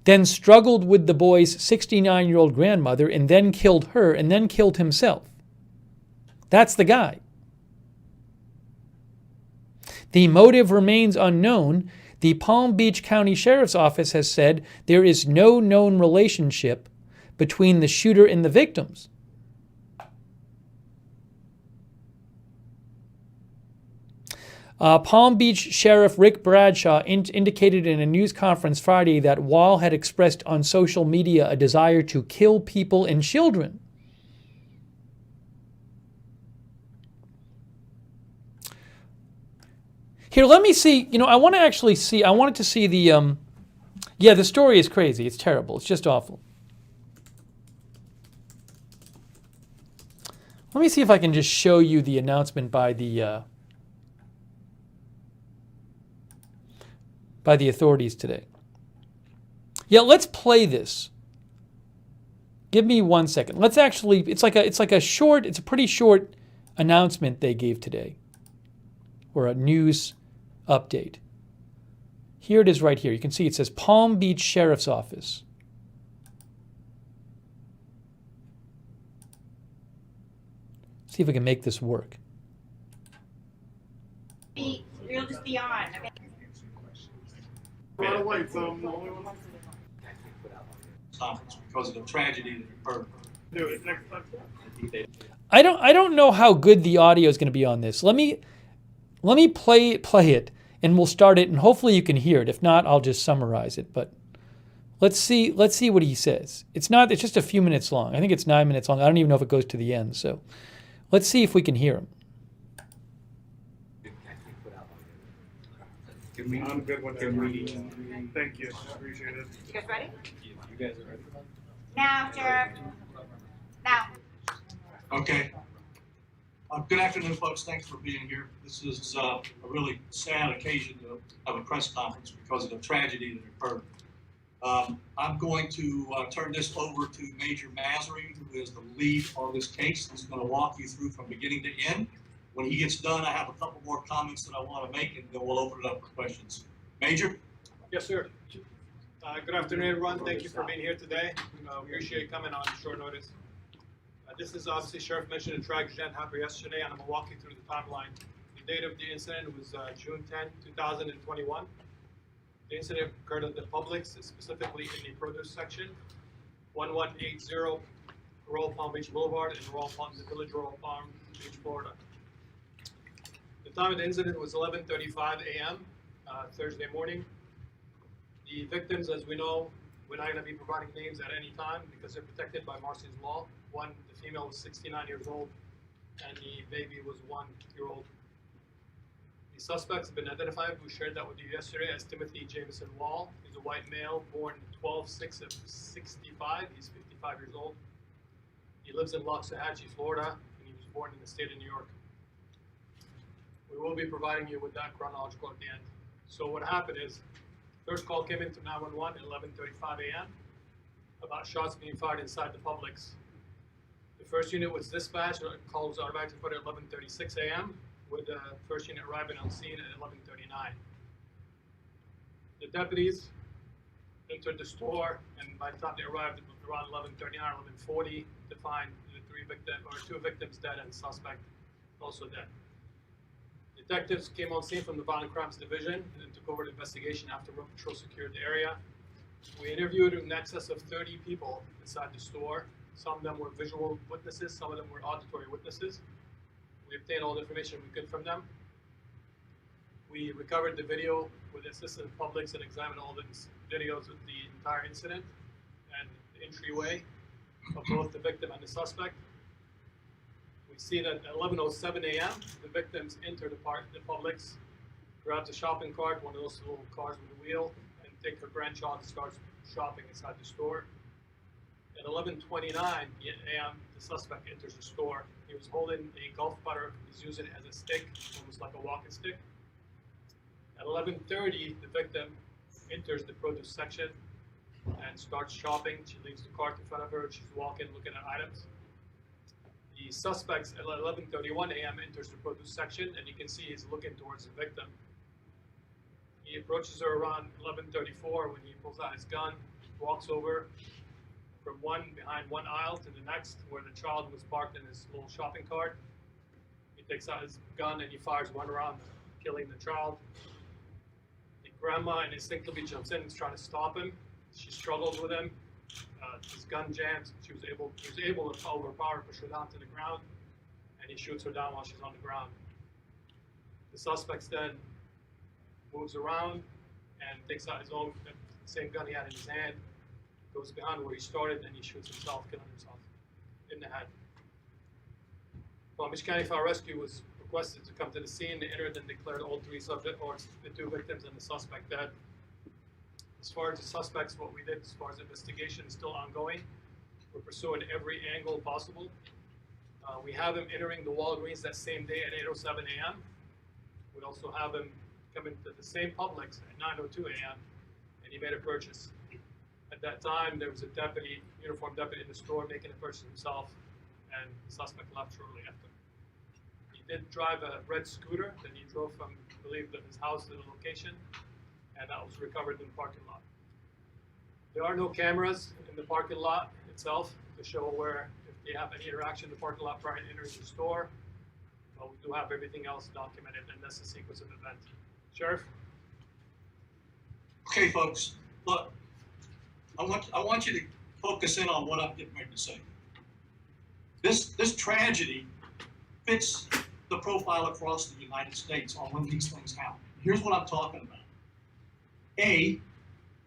then struggled with the boy's 69-year-old grandmother and then killed her and then killed himself. That's the guy. The motive remains unknown. The Palm Beach County Sheriff's Office has said there is no known relationship between the shooter and the victims. Palm Beach Sheriff Rick Bradshaw indicated in a news conference Friday that Wall had expressed on social media a desire to kill people and children. Here, let me see. I want to see the, the story is crazy. It's terrible. It's just awful. Let me see if I can just show you the announcement by the authorities today. Yeah, let's play this. Give me 1 second. Let's actually, it's like a pretty short announcement they gave today, or a news update. Here it is right here. You can see it says Palm Beach Sheriff's Office. See if we can make this work. We'll just be on. Okay. Because of the tragedy that occurred. I don't know how good the audio is going to be on this. Let me play it, and we'll start it, and hopefully you can hear it. If not, I'll just summarize it. But let's see what he says. It's just a few minutes long. I think it's 9 minutes long. I don't even know if it goes to the end. So let's see if we can hear him. I'm good with it. Thank you. Appreciate it. You guys ready? You guys are ready? Now, Sheriff. Now. Okay. Good afternoon, folks. Thanks for being here. This is a really sad occasion to have a press conference because of the tragedy that occurred. I'm going to turn this over to Major Masry, who is the lead on this case. He's going to walk you through from beginning to end. When he gets done, I have a couple more comments that I want to make, and then we'll open it up for questions. Major? Yes, sir. Good afternoon, everyone. Thank you for being here today. We appreciate you coming on short notice. This is obviously Sheriff mentioned a tragic event happened yesterday, and I'm going to walk you through the timeline. The date of the incident was June 10, 2021. The incident occurred at the Publix, specifically in the produce section, 1180 Royal Palm Beach Boulevard in the village Royal Palm Beach, Florida. The time of the incident was 11:35 a.m. Thursday morning. The victims, as we know, we're not going to be providing names at any time because they're protected by Marcy's law. The female was 69 years old, and the baby was 1 year old. The suspects have been identified. We shared that with you yesterday as Timothy Jameson Wall. He's a white male, born 12/6 of 65. He's 55 years old. He lives in Loxahatchee, Florida, and he was born in the state of New York. We will be providing you with that chronological at the end. So what happened is, first call came into 911 at 11:35 a.m. about shots being fired inside the Publix. The first unit was dispatched. Call was automatically put at 11:36 a.m. with the first unit arriving on scene at 11:39. The deputies entered the store, and by the time they arrived, it was around 11:39, 11:40 to find the two victims dead and the suspect also dead. Detectives came on scene from the Violent Crimes Division and took over the investigation after Road Patrol secured the area. We interviewed in excess of 30 people inside the store. Some of them were visual witnesses, some of them were auditory witnesses. We obtained all the information we could from them. We recovered the video with the assistant of Publix and examined all the videos of the entire incident and the entryway of both the victim and the suspect. We see that at 11:07 a.m., the victims enter the Publix, grabs a shopping cart, one of those little cars with a wheel, and take her grandchild and starts shopping inside the store. At 11:29 a.m., the suspect enters the store. He was holding a golf putter. He's using it as a stick, almost like a walking stick. At 11:30, the victim enters the produce section and starts shopping. She leaves the cart in front of her. She's walking, looking at items. The suspect at 11:31 a.m. enters the produce section, and you can see he's looking towards the victim. He approaches her around 11:34 when he pulls out his gun, walks over from behind one aisle to the next, where the child was parked in his little shopping cart. He takes out his gun and he fires one round, killing the child. The grandma instinctively jumps in and is trying to stop him. She struggles with him. His gun jams. He was able to overpower, push her down to the ground, and he shoots her down while she's on the ground. The suspect then moves around and takes out his own, the same gun he had in his hand, goes behind where he started, and he shoots himself, killing himself in the head. Palm Beach County Fire Rescue was requested to come to the scene. They entered and declared all three the two victims and the suspect dead. As far as the suspects, what we did as far as investigation is still ongoing. We're pursuing every angle possible. We have him entering the Walgreens that same day at 8:07 a.m. We also have him come into the same Publix at 9:02 a.m. and he made a purchase. At that time, there was a deputy, uniformed deputy in the store making a purchase himself, and the suspect left shortly after. He did drive a red scooter that he drove from, I believe, his house to the location, and that was recovered in the parking lot. There are no cameras in the parking lot itself to show where, if they have any interaction in the parking lot prior to entering the store. But we do have everything else documented, and that's the sequence of events. Sheriff? Okay, folks, look, I want you to focus in on what I'm getting ready to say. This tragedy fits the profile across the United States on when these things happen. Here's what I'm talking about. A,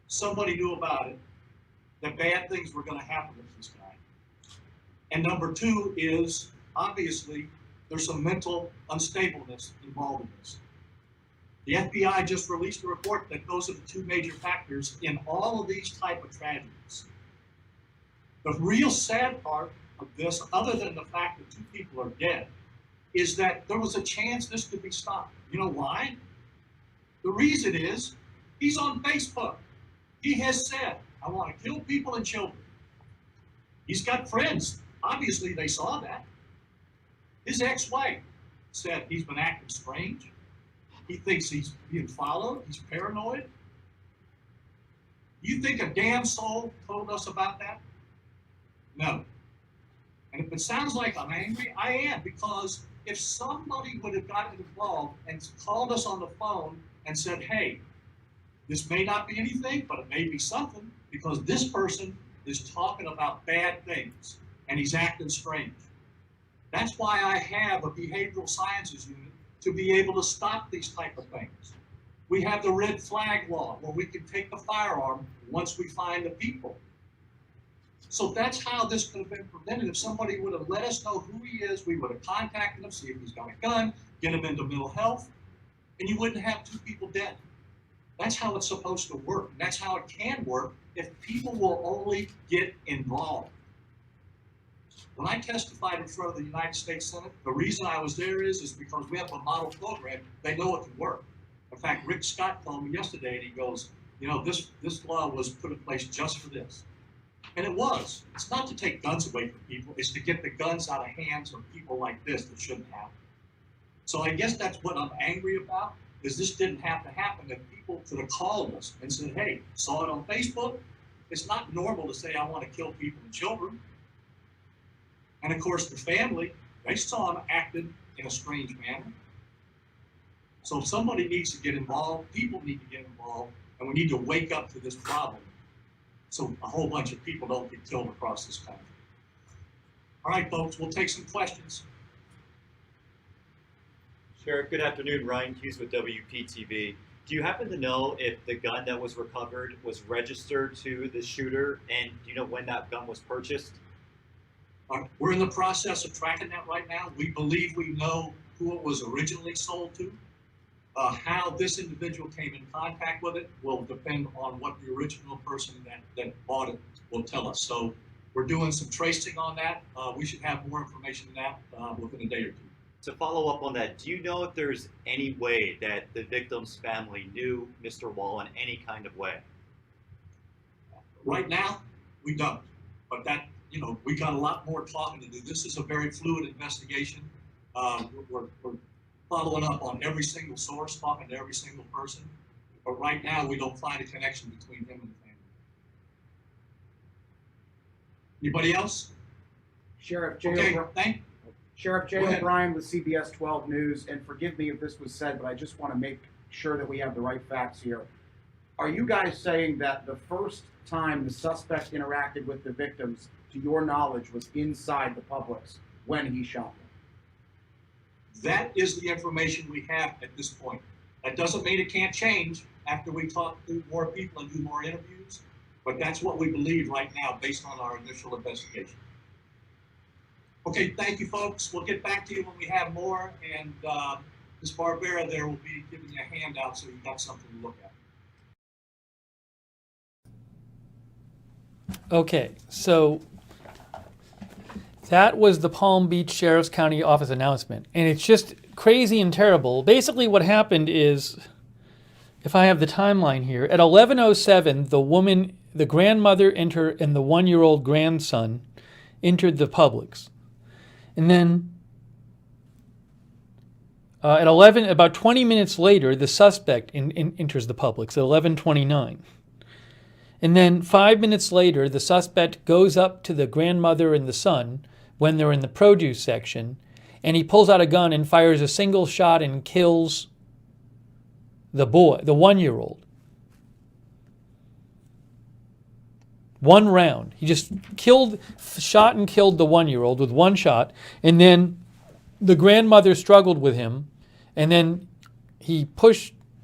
somebody knew about it, that bad things were going to happen with this guy. And number two is, obviously, there's some mental unstableness involved in this. The FBI just released a report that those are the two major factors in all of these type of tragedies. The real sad part of this, other than the fact that 2 people are dead, is that there was a chance this could be stopped. You know why? The reason is he's on Facebook. He has said, I want to kill people and children. He's got friends. Obviously, they saw that. His ex-wife said he's been acting strange. He thinks he's being followed. He's paranoid. You think a damn soul told us about that? No. And if it sounds like I'm angry, I am, because if somebody would have gotten involved and called us on the phone and said, hey, this may not be anything, but it may be something, because this person is talking about bad things and he's acting strange. That's why I have a behavioral sciences unit to be able to stop these type of things. We have the red flag law where we can take the firearm once we find the people. So that's how this could have been prevented. If somebody would have let us know who he is, we would have contacted him, see if he's got a gun, get him into mental health, and you wouldn't have 2 people dead. That's how it's supposed to work. And that's how it can work if people will only get involved. When I testified in front of the United States Senate, the reason I was there is because we have a model program. They know it can work. In fact, Rick Scott told me yesterday, and he goes, you know, this law was put in place just for this. And it was. It's not to take guns away from people. It's to get the guns out of hands of people like this that shouldn't happen. So I guess that's what I'm angry about, is this didn't have to happen. That people could have called us and said, hey, saw it on Facebook. It's not normal to say I want to kill people and children. And of course, the family, they saw him acting in a strange manner. So somebody needs to get involved, people need to get involved, and we need to wake up to this problem so a whole bunch of people don't get killed across this country. All right, folks, we'll take some questions. Sheriff, good afternoon. Ryan Hughes with WPTV. Do you happen to know if the gun that was recovered was registered to the shooter, and do you know when that gun was purchased? We're in the process of tracking that right now. We believe we know who it was originally sold to. How this individual came in contact with it will depend on what the original person that bought it will tell us. So we're doing some tracing on that. We should have more information on that within a day or 2. To follow up on that, do you know if there's any way that the victim's family knew Mr. Wall in any kind of way? Right now, we don't. But that, you know, we got a lot more talking to do. This is a very fluid investigation. We're following up on every single source, talking to every single person. But right now, we don't find a connection between him and the family. Anybody else? Sheriff J. Okay, Sheriff J. Go ahead. O'Brien with CBS 12 News, and forgive me if this was said, but I just want to make sure that we have the right facts here. Are you guys saying that the first time the suspect interacted with the victims, to your knowledge, was inside the Publix when he shot them? That is the information we have at this point. That doesn't mean it can't change after we talk to more people and do more interviews, but that's what we believe right now based on our initial investigation. Okay, thank you, folks. We'll get back to you when we have more, and Ms. Barbera there will be giving you a handout so you've got something to look at. Okay, so that was the Palm Beach Sheriff's County Office announcement, and it's just crazy and terrible. Basically what happened is, if I have the timeline here, at 11:07, the woman the grandmother and the 1-year-old grandson entered the Publix. And then at about 20 minutes later, the suspect enters the Publix at 11:29. And then 5 minutes later, the suspect goes up to the grandmother and the son when they're in the produce section, and he pulls out a gun and fires a single shot and kills the boy, the 1-year-old. One round. He just shot and killed the 1-year-old with one shot, and then the grandmother struggled with him, and then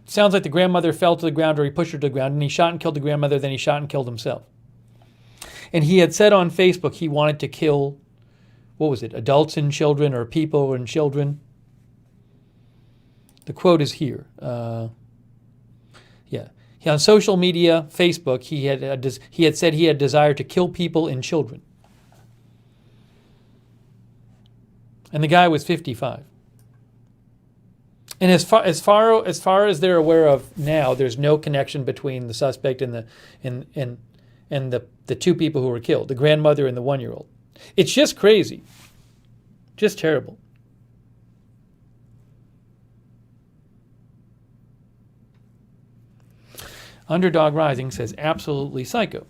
sounds like the grandmother fell to the ground, or he pushed her to the ground, and he shot and killed the grandmother, then he shot and killed himself. And he had said on Facebook he wanted to kill, adults and children, or people and children. The quote is here. On social media, Facebook, he had said he had desire to kill people and children. And the guy was 55. And as far as they're aware of now, there's no connection between the suspect and the two people who were killed, the grandmother and the 1-year-old. It's just crazy. Just terrible. Underdog Rising says, absolutely psycho.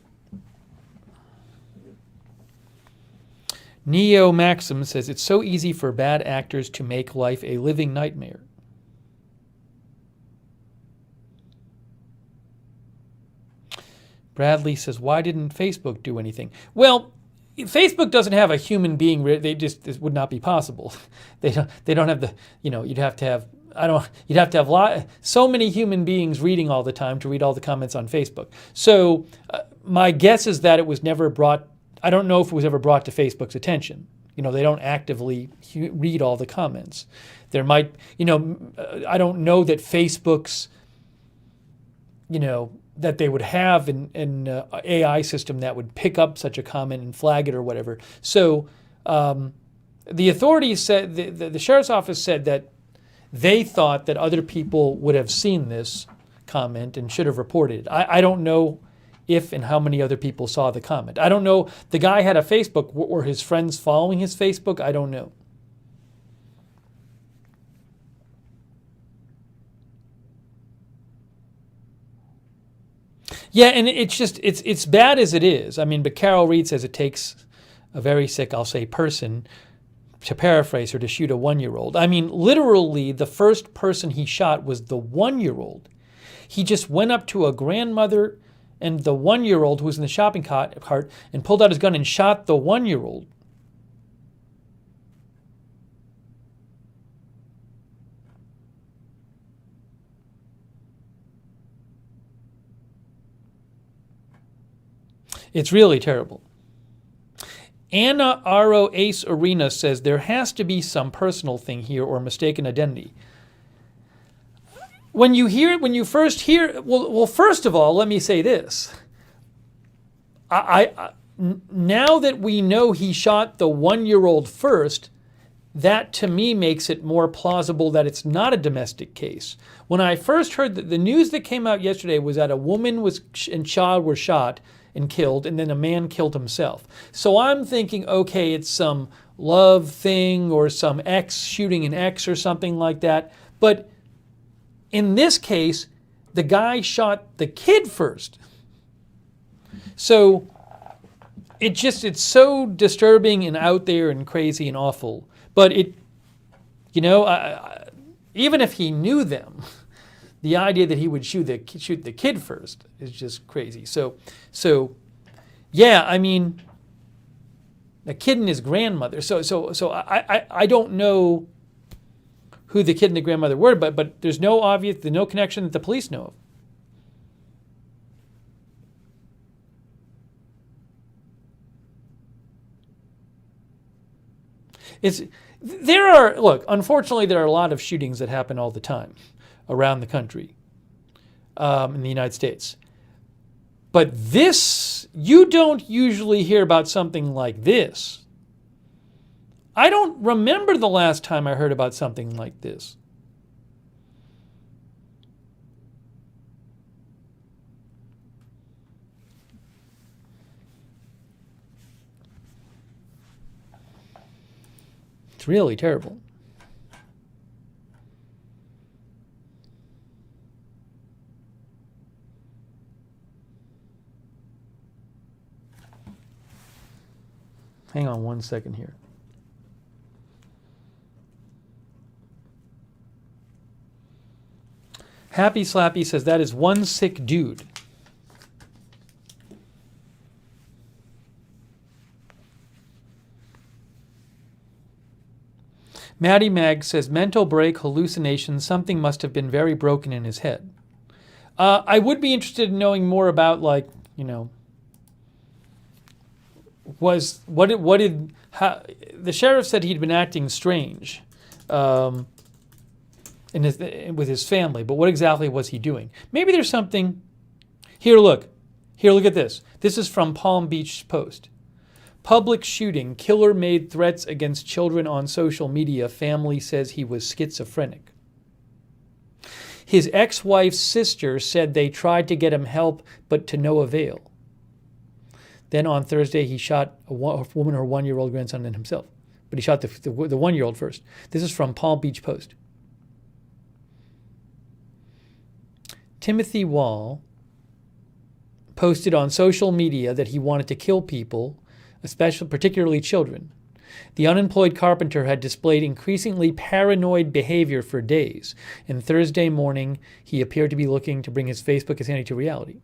Neo Maxim says, it's so easy for bad actors to make life a living nightmare. Bradley says, why didn't Facebook do anything? Well, Facebook doesn't have a human being. This would not be possible. They don't have the, you'd have to have so many human beings reading all the time to read all the comments on Facebook. So my guess is that it was never brought, I don't know if it was ever brought to Facebook's attention. They don't actively read all the comments. There might, I don't know that Facebook's, that they would have an AI system that would pick up such a comment and flag it or whatever. So the authorities said, the sheriff's office said that they thought that other people would have seen this comment and should have reported it. I don't know if and how many other people saw the comment. I don't know. The guy had a Facebook. Were his friends following his Facebook? I don't know. Yeah, and it's bad as it is. I mean, but Carol Reed says it takes a very sick, I'll say, person, to paraphrase her, to shoot a 1-year-old. I mean, literally, the first person he shot was the 1-year-old. He just went up to a grandmother and the 1-year-old who was in the shopping cart and pulled out his gun and shot the 1-year-old. It's really terrible. Anna R.O. Ace Arena says there has to be some personal thing here or mistaken identity. When you first hear, well, first of all, let me say this. Now that we know he shot the 1-year-old first, that to me makes it more plausible that it's not a domestic case. When I first heard the news that came out yesterday was that a woman and child were shot and killed, and then a man killed himself. So I'm thinking, okay, it's some love thing or some ex shooting an ex or something like that. But in this case, the guy shot the kid first. So it's so disturbing and out there and crazy and awful. But even if he knew them, the idea that he would shoot the kid first is just crazy. So yeah, I mean, a kid and his grandmother. So I don't know who the kid and the grandmother were, but there's no connection that the police know of. Unfortunately, there are a lot of shootings that happen all the time around the country, in the United States. But this, you don't usually hear about something like this. I don't remember the last time I heard about something like this. It's really terrible. Hang on one second here. Happy Slappy says that is one sick dude. Maddie Mag says mental break, hallucinations, something must have been very broken in his head. I would be interested in knowing more about, like, you know, how the sheriff said he'd been acting strange with his family, but what exactly was he doing? Maybe there's something. Here, look at this. This is from Palm Beach Post. Publix shooting, killer made threats against children on social media. Family says he was schizophrenic. His ex-wife's sister said they tried to get him help, but to no avail. Then on Thursday, he shot a woman, her 1-year-old grandson, and himself. But he shot the 1-year-old first. This is from Palm Beach Post. Timothy Wall posted on social media that he wanted to kill people, particularly children. The unemployed carpenter had displayed increasingly paranoid behavior for days, and Thursday morning he appeared to be looking to bring his Facebook insanity to reality.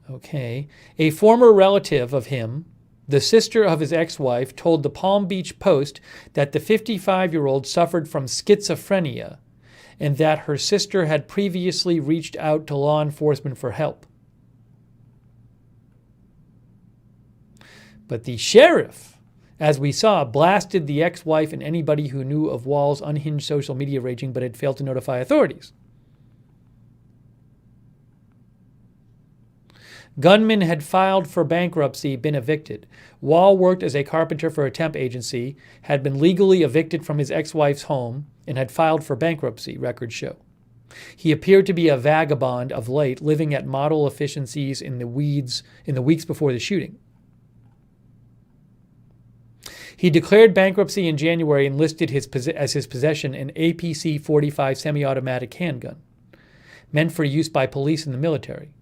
Okay. A former relative of him, the sister of his ex-wife, told the Palm Beach Post that the 55-year-old suffered from schizophrenia and that her sister had previously reached out to law enforcement for help. But the sheriff, as we saw, blasted the ex-wife and anybody who knew of Wall's unhinged social media raging but had failed to notify authorities. Gunman had filed for bankruptcy, been evicted. Wall worked as a carpenter for a temp agency, had been legally evicted from his ex-wife's home, and had filed for bankruptcy, records show. He appeared to be a vagabond of late, living at model efficiencies in the weeks before the shooting. He declared bankruptcy in January and listed as his possession an APC-45 semi-automatic handgun, meant for use by police and the military.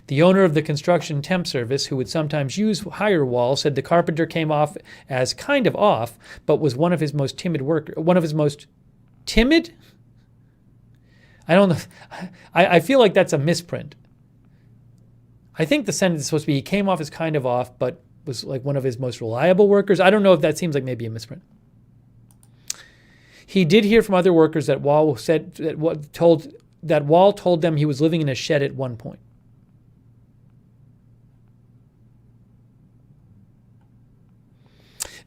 The owner of the construction temp service, who would sometimes hire Wall, said the carpenter came off as kind of off, but was one of his most timid workers. One of his most timid? I don't know. I feel like that's a misprint. I think the sentence is supposed to be he came off as kind of off, but was like one of his most reliable workers. I don't know if that seems like maybe a misprint. He did hear from other workers that Wall told them he was living in a shed at one point.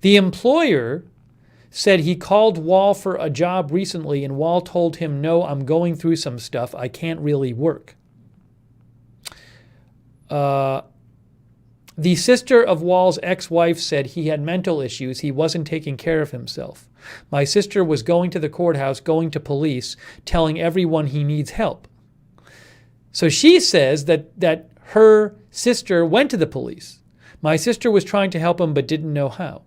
The employer said he called Wall for a job recently, and Wall told him, "No, I'm going through some stuff. I can't really work." The sister of Wall's ex-wife said he had mental issues. He wasn't taking care of himself. My sister was going to the courthouse, going to police, telling everyone he needs help. So she says that her sister went to the police. My sister was trying to help him but didn't know how.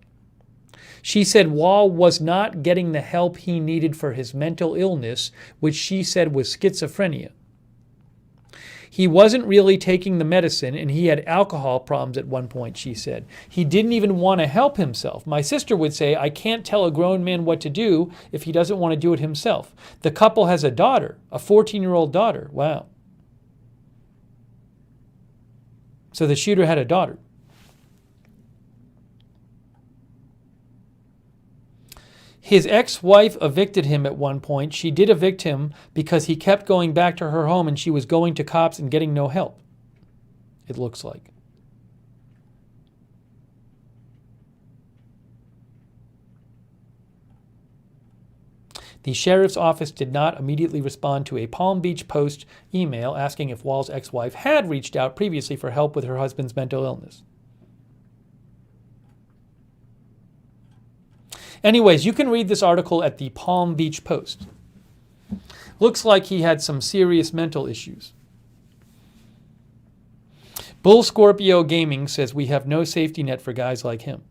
She said Wall was not getting the help he needed for his mental illness, which she said was schizophrenia. He wasn't really taking the medicine, and he had alcohol problems at one point, she said. He didn't even want to help himself. My sister would say, I can't tell a grown man what to do if he doesn't want to do it himself. The couple has a daughter, a 14-year-old daughter. Wow. So the shooter had a daughter. His ex-wife evicted him at one point. She did evict him because he kept going back to her home and she was going to cops and getting no help, it looks like. The sheriff's office did not immediately respond to a Palm Beach Post email asking if Wall's ex-wife had reached out previously for help with her husband's mental illness. Anyways, you can read this article at the Palm Beach Post. Looks like he had some serious mental issues. Bull Scorpio Gaming says we have no safety net for guys like him.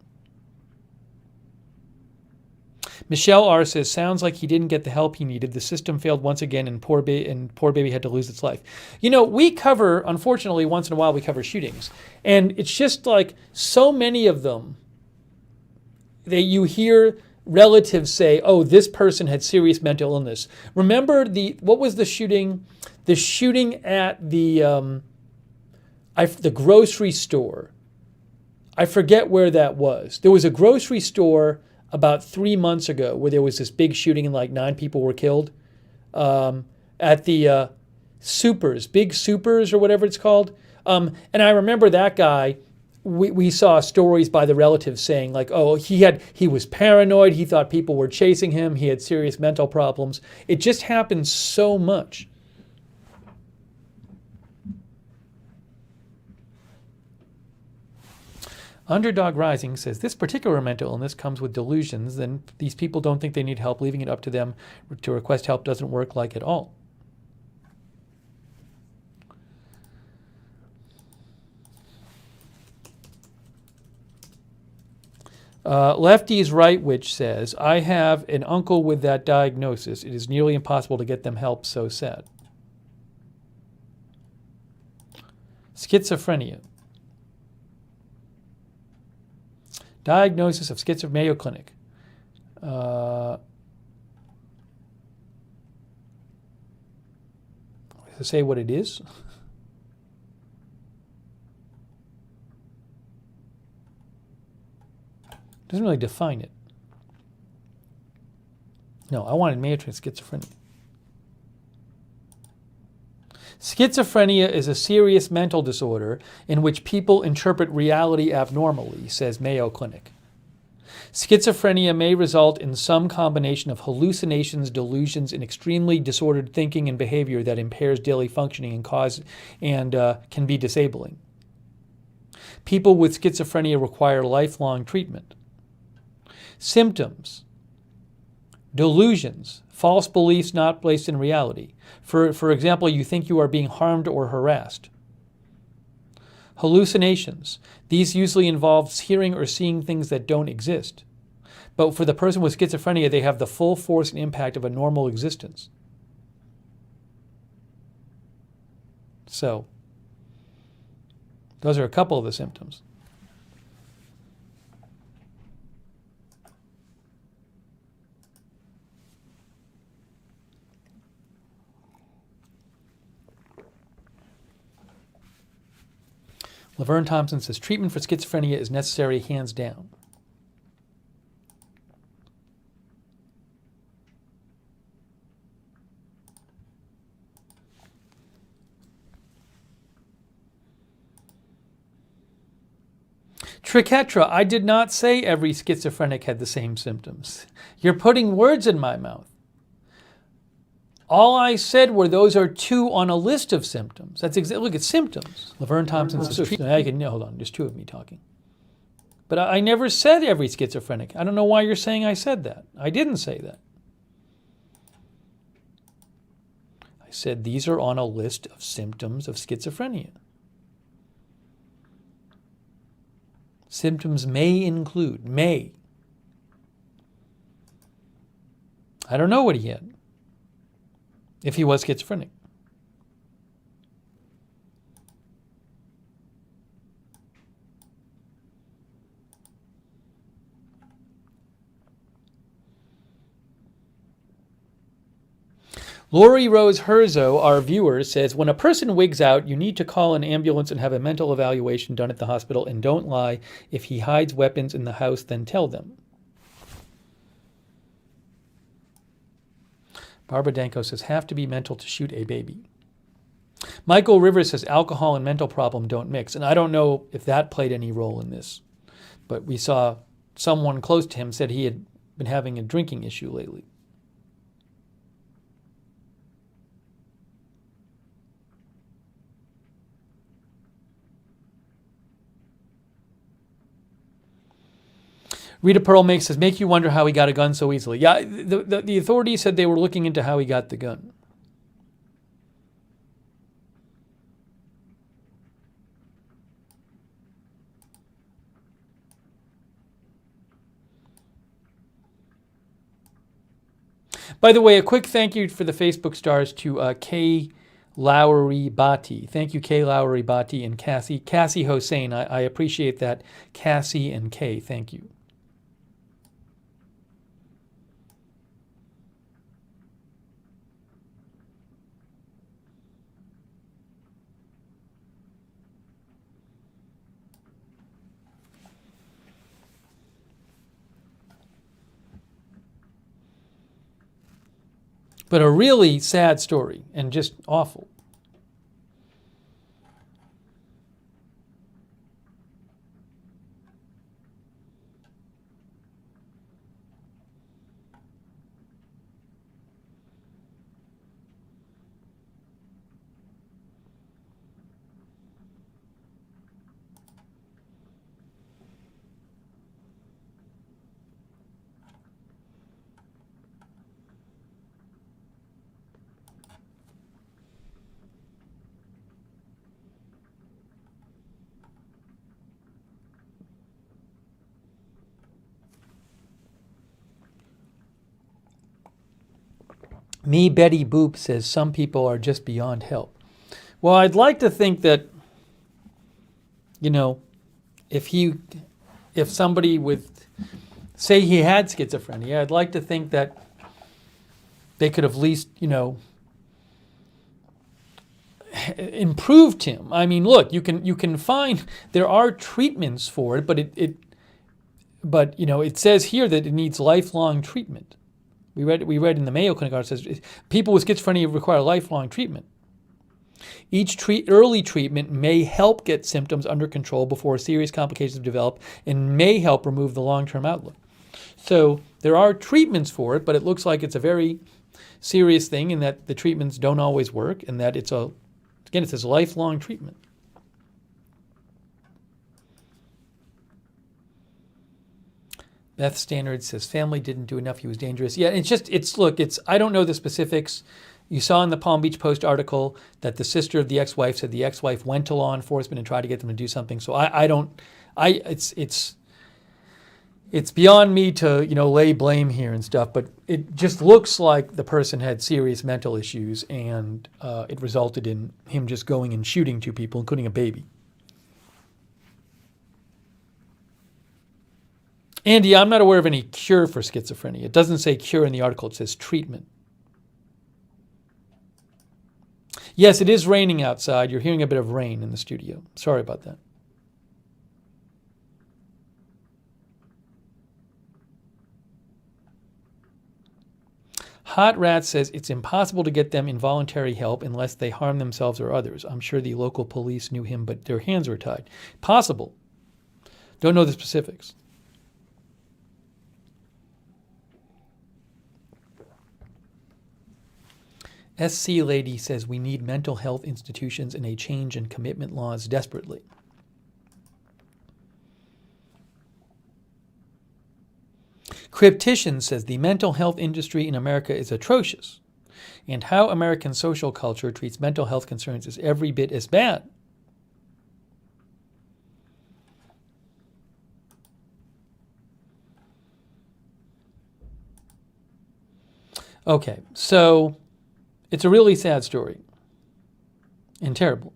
Michelle R. says, sounds like he didn't get the help he needed. The system failed once again, and poor baby had to lose its life. You know, we cover, unfortunately, once in a while we cover shootings. And it's just like so many of them that you hear relatives say, oh, this person had serious mental illness. Remember what was the shooting? The shooting at the grocery store. I forget where that was. There was a grocery store about 3 months ago where there was this big shooting and like 9 people were killed at the Supers, Big Supers or whatever it's called. And I remember that guy, we saw stories by the relatives saying like, oh, he was paranoid. He thought people were chasing him. He had serious mental problems. It just happens so much. Underdog Rising says, this particular mental illness comes with delusions, and these people don't think they need help. Leaving it up to them to request help doesn't work like at all. Lefty's Right Witch says, I have an uncle with that diagnosis. It is nearly impossible to get them help. So sad. Schizophrenia. Diagnosis of schizophrenia, Mayo Clinic. Does it say what it is? Doesn't really define it. No, I wanted Mayo Clinic schizophrenia. Schizophrenia is a serious mental disorder in which people interpret reality abnormally, says Mayo Clinic. Schizophrenia may result in some combination of hallucinations, delusions, and extremely disordered thinking and behavior that impairs daily functioning and can be disabling. People with schizophrenia require lifelong treatment. Symptoms: delusions, false beliefs not based in reality. For example, you think you are being harmed or harassed. Hallucinations. These usually involve hearing or seeing things that don't exist. But for the person with schizophrenia, they have the full force and impact of a normal existence. So, those are a couple of the symptoms. Laverne Thompson says, treatment for schizophrenia is necessary, hands down. Triquetra, I did not say every schizophrenic had the same symptoms. You're putting words in my mouth. All I said were those are 2 on a list of symptoms. That's look at symptoms. Laverne Thompson says, hold on, there's 2 of me talking. But I never said every schizophrenic. I don't know why you're saying I said that. I didn't say that. I said these are on a list of symptoms of schizophrenia. Symptoms may include, may. I don't know what he had. If he was schizophrenic. Lori Rose Herzo, our viewer, says, when a person wigs out, you need to call an ambulance and have a mental evaluation done at the hospital, and don't lie. If he hides weapons in the house, then tell them. Barbara Danko says, have to be mental to shoot a baby. Michael Rivers says, alcohol and mental problem don't mix. And I don't know if that played any role in this, but we saw someone close to him said he had been having a drinking issue lately. Rita Pearl makes says, make you wonder how he got a gun so easily. Yeah, the authorities said they were looking into how he got the gun. By the way, a quick thank you for the Facebook stars to Kay Lowry Bati. Thank you, Kay Lowry Bati and Cassie Hossein. I appreciate that. Cassie and Kay, thank you. But a really sad story and just awful. Me, Betty Boop says some people are just beyond help. Well, I'd like to think that, you know, if somebody with, say he had schizophrenia, I'd like to think that they could have at least, you know, improved him. I mean, look, you can find, there are treatments for it, but you know, it says here that it needs lifelong treatment. We read in the Mayo Clinic article, it says people with schizophrenia require lifelong treatment. Each early treatment may help get symptoms under control before serious complications develop and may help remove the long-term outlook. So there are treatments for it, but it looks like it's a very serious thing and that the treatments don't always work and that it says lifelong treatment. Beth Standard says family didn't do enough. He was dangerous. Yeah, I don't know the specifics. You saw in the Palm Beach Post article that the sister of the ex-wife said the ex-wife went to law enforcement and tried to get them to do something. So it's beyond me to, you know, lay blame here and stuff, but it just looks like the person had serious mental issues and it resulted in him just going and shooting two people, including a baby. Andy, I'm not aware of any cure for schizophrenia. It doesn't say cure in the article. It says treatment. Yes, it is raining outside. You're hearing a bit of rain in the studio. Sorry about that. Hot Rat says it's impossible to get them involuntary help unless they harm themselves or others. I'm sure the local police knew him, but their hands were tied. Possible. Don't know the specifics. SC Lady says we need mental health institutions and a change in commitment laws desperately. Cryptician says the mental health industry in America is atrocious, and how American social culture treats mental health concerns is every bit as bad. Okay, so it's a really sad story and terrible.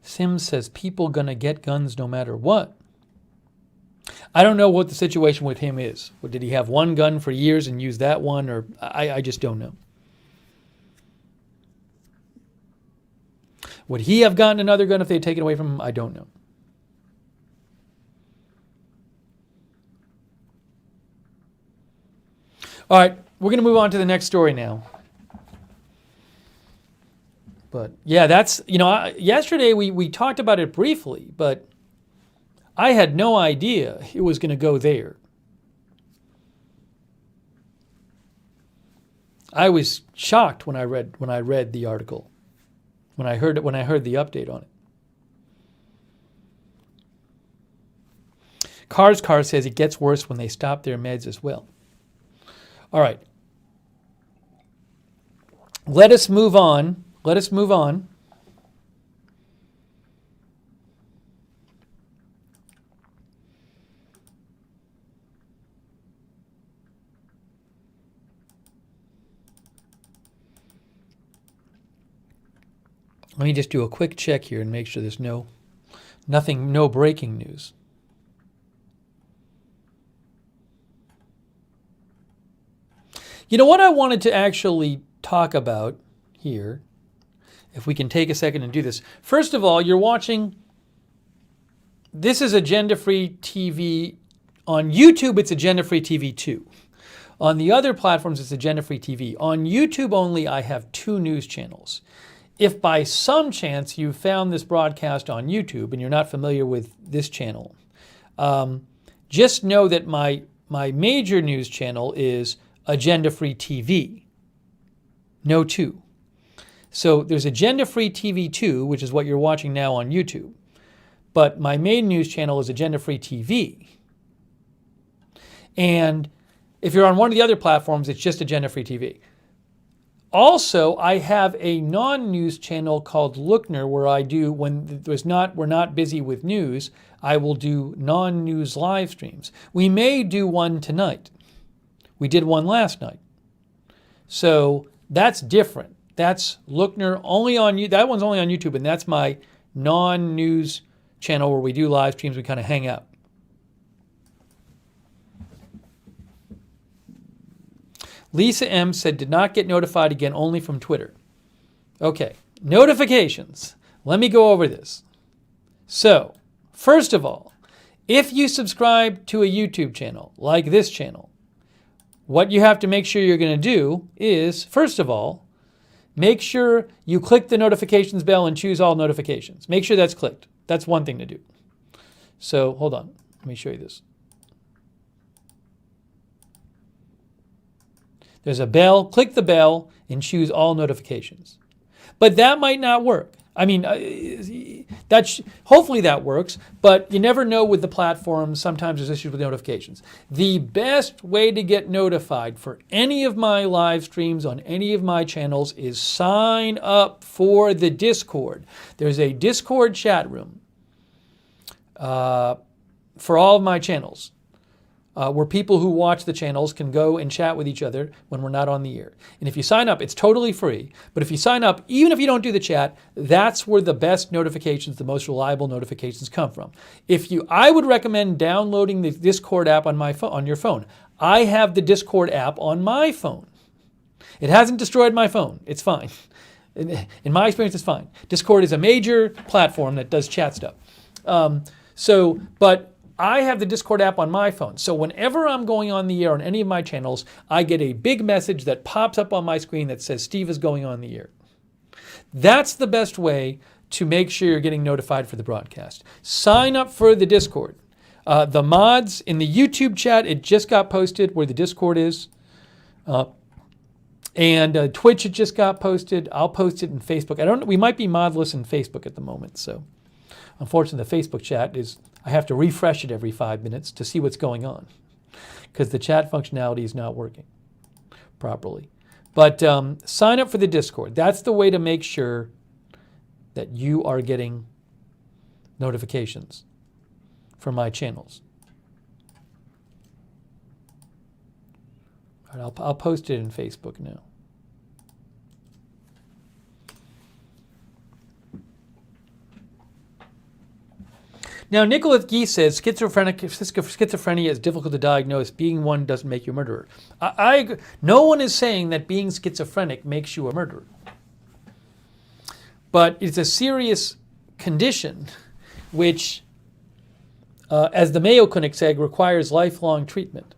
Sims says people gonna get guns no matter what. I don't know what the situation with him is. Did he have one gun for years and use that one, or I just don't know. Would he have gotten another gun if they had taken it away from him? I don't know. All right, we're going to move on to the next story now. But yeah, that's, yesterday we talked about it briefly, but I had no idea it was going to go there. I was shocked when I read the article, when I heard the update on it. Cars says it gets worse when they stop their meds as well. All right. Let us move on. Let me just do a quick check here and make sure there's no breaking news. You know what I wanted to actually talk about here, if we can take a second and do this. First of all, you're watching, this is Agenda-Free TV. On YouTube, it's Agenda-Free TV 2. On the other platforms, it's Agenda-Free TV. On YouTube only, I have 2 news channels. If by some chance you found this broadcast on YouTube and you're not familiar with this channel, just know that my major news channel is Agenda-Free TV. No 2. So there's Agenda-Free TV 2, which is what you're watching now on YouTube. But my main news channel is Agenda-Free TV. And if you're on one of the other platforms, it's just Agenda-Free TV. Also, I have a non-news channel called Lookner where I do, when we're not busy with news, I will do non-news live streams. We may do one tonight. We did one last night. So that's different. That's Lookner only on you. That one's only on YouTube, and that's my non-news channel where we do live streams. We kind of hang out. Lisa M said, did not get notified again, only from Twitter. Okay, notifications. Let me go over this. So, first of all, if you subscribe to a YouTube channel like this channel, what you have to make sure you're going to do is, first of all, make sure you click the notifications bell and choose all notifications. Make sure that's clicked. That's one thing to do. So, hold on. Let me show you this. There's a bell. Click the bell and choose all notifications. But that might not work. I mean, hopefully that works, but you never know with the platforms. Sometimes there's issues with notifications. The best way to get notified for any of my live streams on any of my channels is sign up for the Discord. There's a Discord chat room for all of my channels. Where people who watch the channels can go and chat with each other when we're not on the air. And if you sign up, it's totally free. But if you sign up, even if you don't do the chat, that's where the best notifications, the most reliable notifications come from. I would recommend downloading the Discord app on your phone. I have the Discord app on my phone. It hasn't destroyed my phone. It's fine. In my experience, it's fine. Discord is a major platform that does chat stuff. But I have the Discord app on my phone. So whenever I'm going on the air on any of my channels, I get a big message that pops up on my screen that says Steve is going on the air. That's the best way to make sure you're getting notified for the broadcast. Sign up for the Discord. The mods in the YouTube chat, it just got posted where the Discord is. And Twitch, it just got posted. I'll post it in Facebook. We might be modless in Facebook at the moment. So unfortunately, the Facebook chat I have to refresh it every 5 minutes to see what's going on because the chat functionality is not working properly. But sign up for the Discord. That's the way to make sure that you are getting notifications from my channels. All right, I'll post it in Facebook now. Now, Nicholas Gee says schizophrenia is difficult to diagnose. Being one doesn't make you a murderer. No one is saying that being schizophrenic makes you a murderer. But it's a serious condition which, as the Mayo Clinic said, requires lifelong treatment.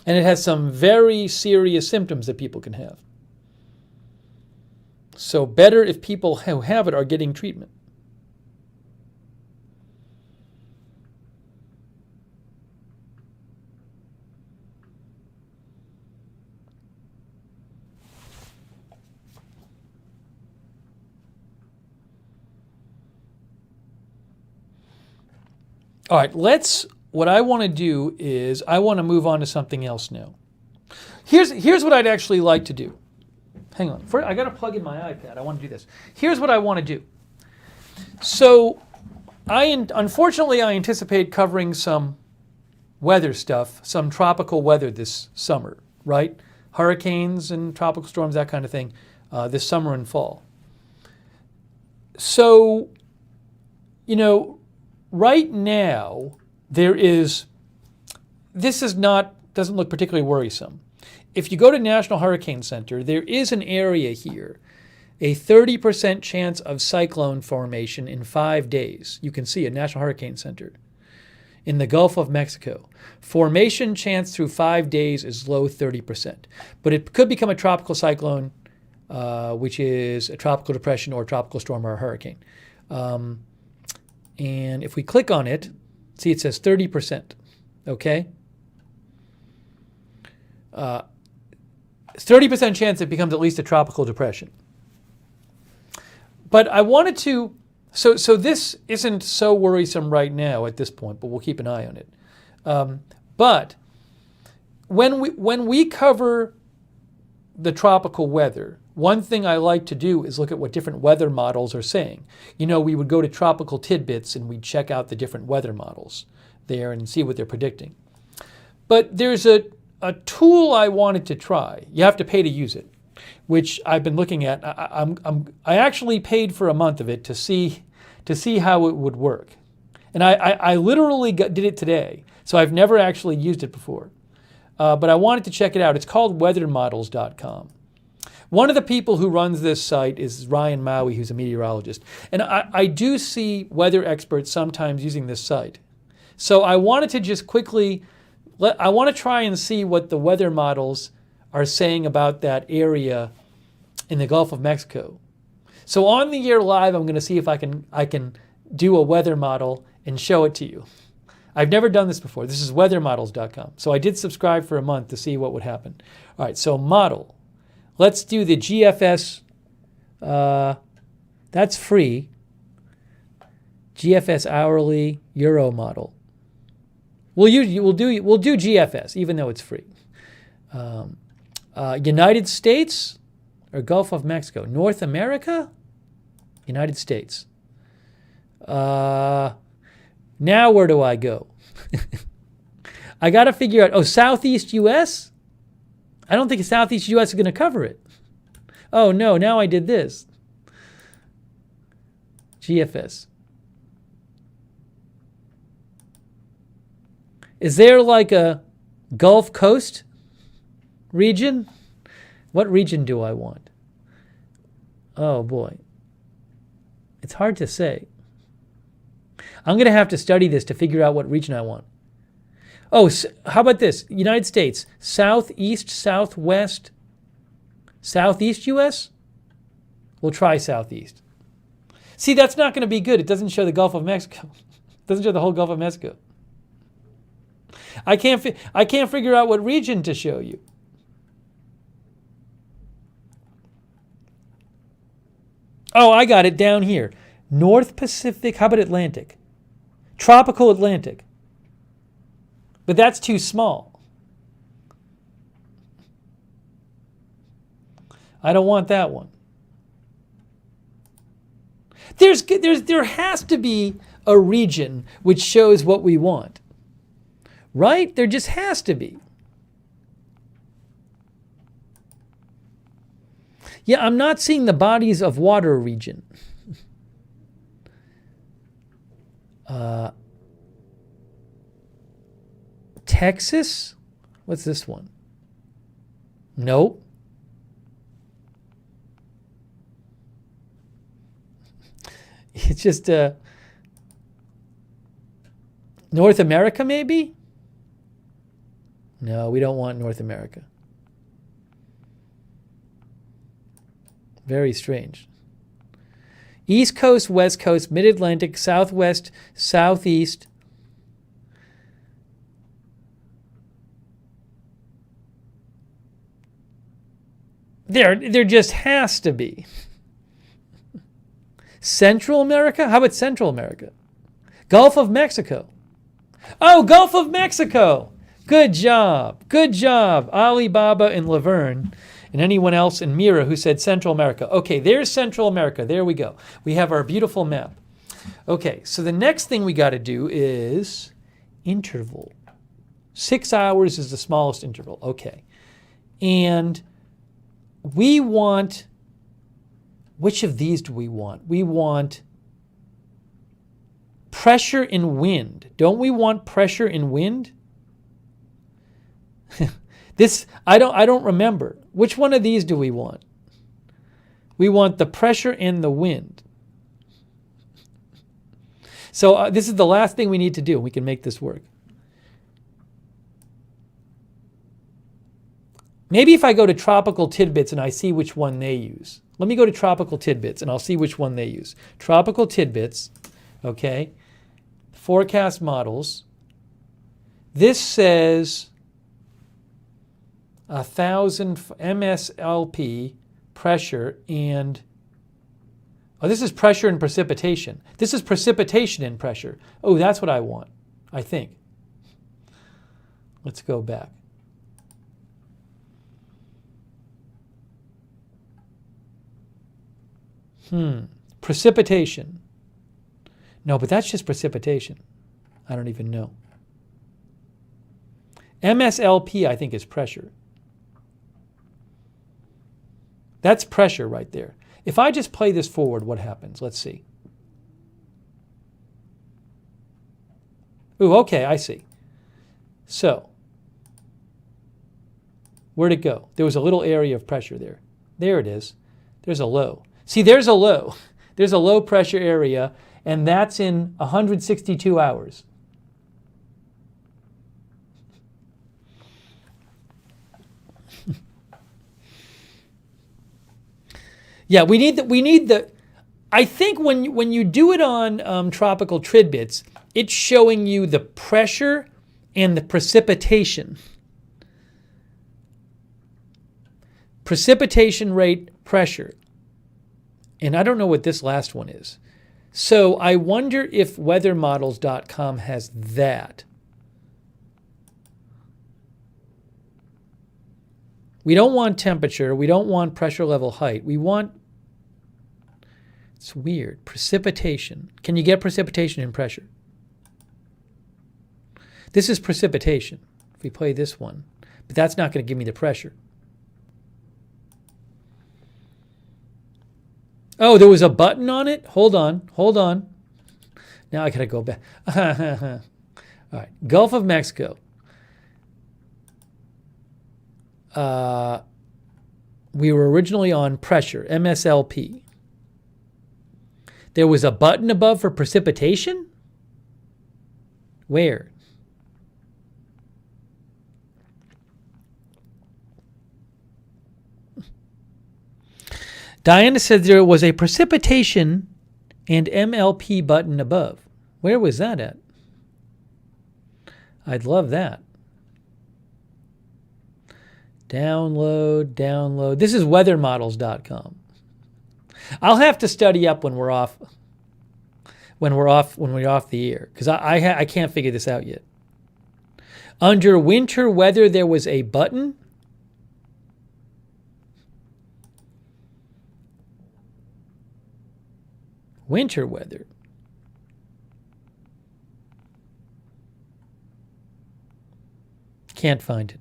And it has some very serious symptoms that people can have. So better if people who have it are getting treatment. All right, what I want to do is I want to move on to something else now. Here's what I'd actually like to do. Hang on. I got to plug in my iPad. I want to do this. Here's what I want to do. So unfortunately, I anticipate covering some weather stuff, some tropical weather this summer, right? Hurricanes and tropical storms, that kind of thing, this summer and fall. So, you know, right now this doesn't look particularly worrisome. If you go to National Hurricane Center, there is an area here, a 30% chance of cyclone formation in 5 days. You can see it, National Hurricane Center, in the Gulf of Mexico. Formation chance through 5 days is low 30%. But it could become a tropical cyclone, which is a tropical depression or a tropical storm or a hurricane. And if we click on it, see it says 30%, okay? 30% chance it becomes at least a tropical depression. But I wanted to, so this isn't so worrisome right now at this point, but we'll keep an eye on it. But when we cover the tropical weather, one thing I like to do is look at what different weather models are saying. You know, we would go to Tropical Tidbits and we'd check out the different weather models there and see what they're predicting. But there's a tool I wanted to try. You have to pay to use it, which I've been looking at. I actually paid for a month of it to see how it would work. And I literally did it today, so I've never actually used it before. But I wanted to check it out. It's called weathermodels.com. One of the people who runs this site is Ryan Maui, who's a meteorologist. And I do see weather experts sometimes using this site. So I wanted to just quickly, I want to try and see what the weather models are saying about that area in the Gulf of Mexico. So on the Year Live, I'm going to see if I can do a weather model and show it to you. I've never done this before. This is weathermodels.com. So I did subscribe for a month to see what would happen. All right, so model. Let's do the GFS. That's free. GFS hourly Euro model. We'll do GFS even though it's free. United States or Gulf of Mexico? North America? United States. Now where do I go? I got to figure out, Southeast U.S.? I don't think Southeast U.S. is going to cover it. Oh, no, now I did this. GFS. Is there like a Gulf Coast region? What region do I want? Oh, boy. It's hard to say. I'm going to have to study this to figure out what region I want. Oh, how about this? United States, southeast, southwest, southeast U.S.? We'll try southeast. See, that's not going to be good. It doesn't show the Gulf of Mexico. It doesn't show the whole Gulf of Mexico. I can't figure out what region to show you. Oh, I got it down here. North Pacific, how about Atlantic? Tropical Atlantic. But that's too small. I don't want that one. There has to be a region which shows what we want. Right? There just has to be. Yeah, I'm not seeing the bodies of water region. Texas? What's this one? Nope. It's just North America, maybe? No, we don't want North America. Very strange. East Coast, West Coast, Mid-Atlantic, Southwest, Southeast. There just has to be. Central America? How about Central America? Gulf of Mexico. Oh, Gulf of Mexico. Good job. Good job, Alibaba and Laverne and anyone else in Mira who said Central America. Okay, there's Central America. There we go. We have our beautiful map. Okay, so the next thing we got to do is interval. 6 hours is the smallest interval. Okay. And we want which of these do we want? We want pressure and wind. Don't we want pressure and wind? This, I don't remember. Which one of these do we want? We want the pressure and the wind. So this is the last thing we need to do. We can make this work. Maybe if I go to Tropical Tidbits and I see which one they use. Let me go to Tropical Tidbits and I'll see which one they use. Tropical Tidbits, okay. Forecast models. This says 1,000 MSLP pressure and, oh, this is pressure and precipitation. This is precipitation and pressure. Oh, that's what I want, I think. Let's go back. Precipitation. No, but that's just precipitation. I don't even know. MSLP, I think, is pressure. That's pressure right there. If I just play this forward, what happens? Let's see. Ooh, okay, I see. So, where'd it go? There was a little area of pressure there. There it is. There's a low. See, there's a low. There's a low pressure area, and that's in 162 hours. Yeah, we need the. I think when you do it on Tropical Tidbits, it's showing you the pressure and the precipitation. Precipitation rate, pressure. And I don't know what this last one is. So I wonder if weathermodels.com has that. We don't want temperature. We don't want pressure level height. We want, it's weird, precipitation. Can you get precipitation and pressure? This is precipitation. If we play this one. But that's not going to give me the pressure. Oh, there was a button on it? Hold on. Now I got to go back. All right. Gulf of Mexico. We were originally on pressure, MSLP. There was a button above for precipitation? Where? Diana said there was a precipitation and MLP button above. Where was that at? I'd love that. Download. This is weathermodels.com. I'll have to study up when we're off the air, because I can't figure this out yet. Under winter weather, there was a button. Winter weather. Can't find it.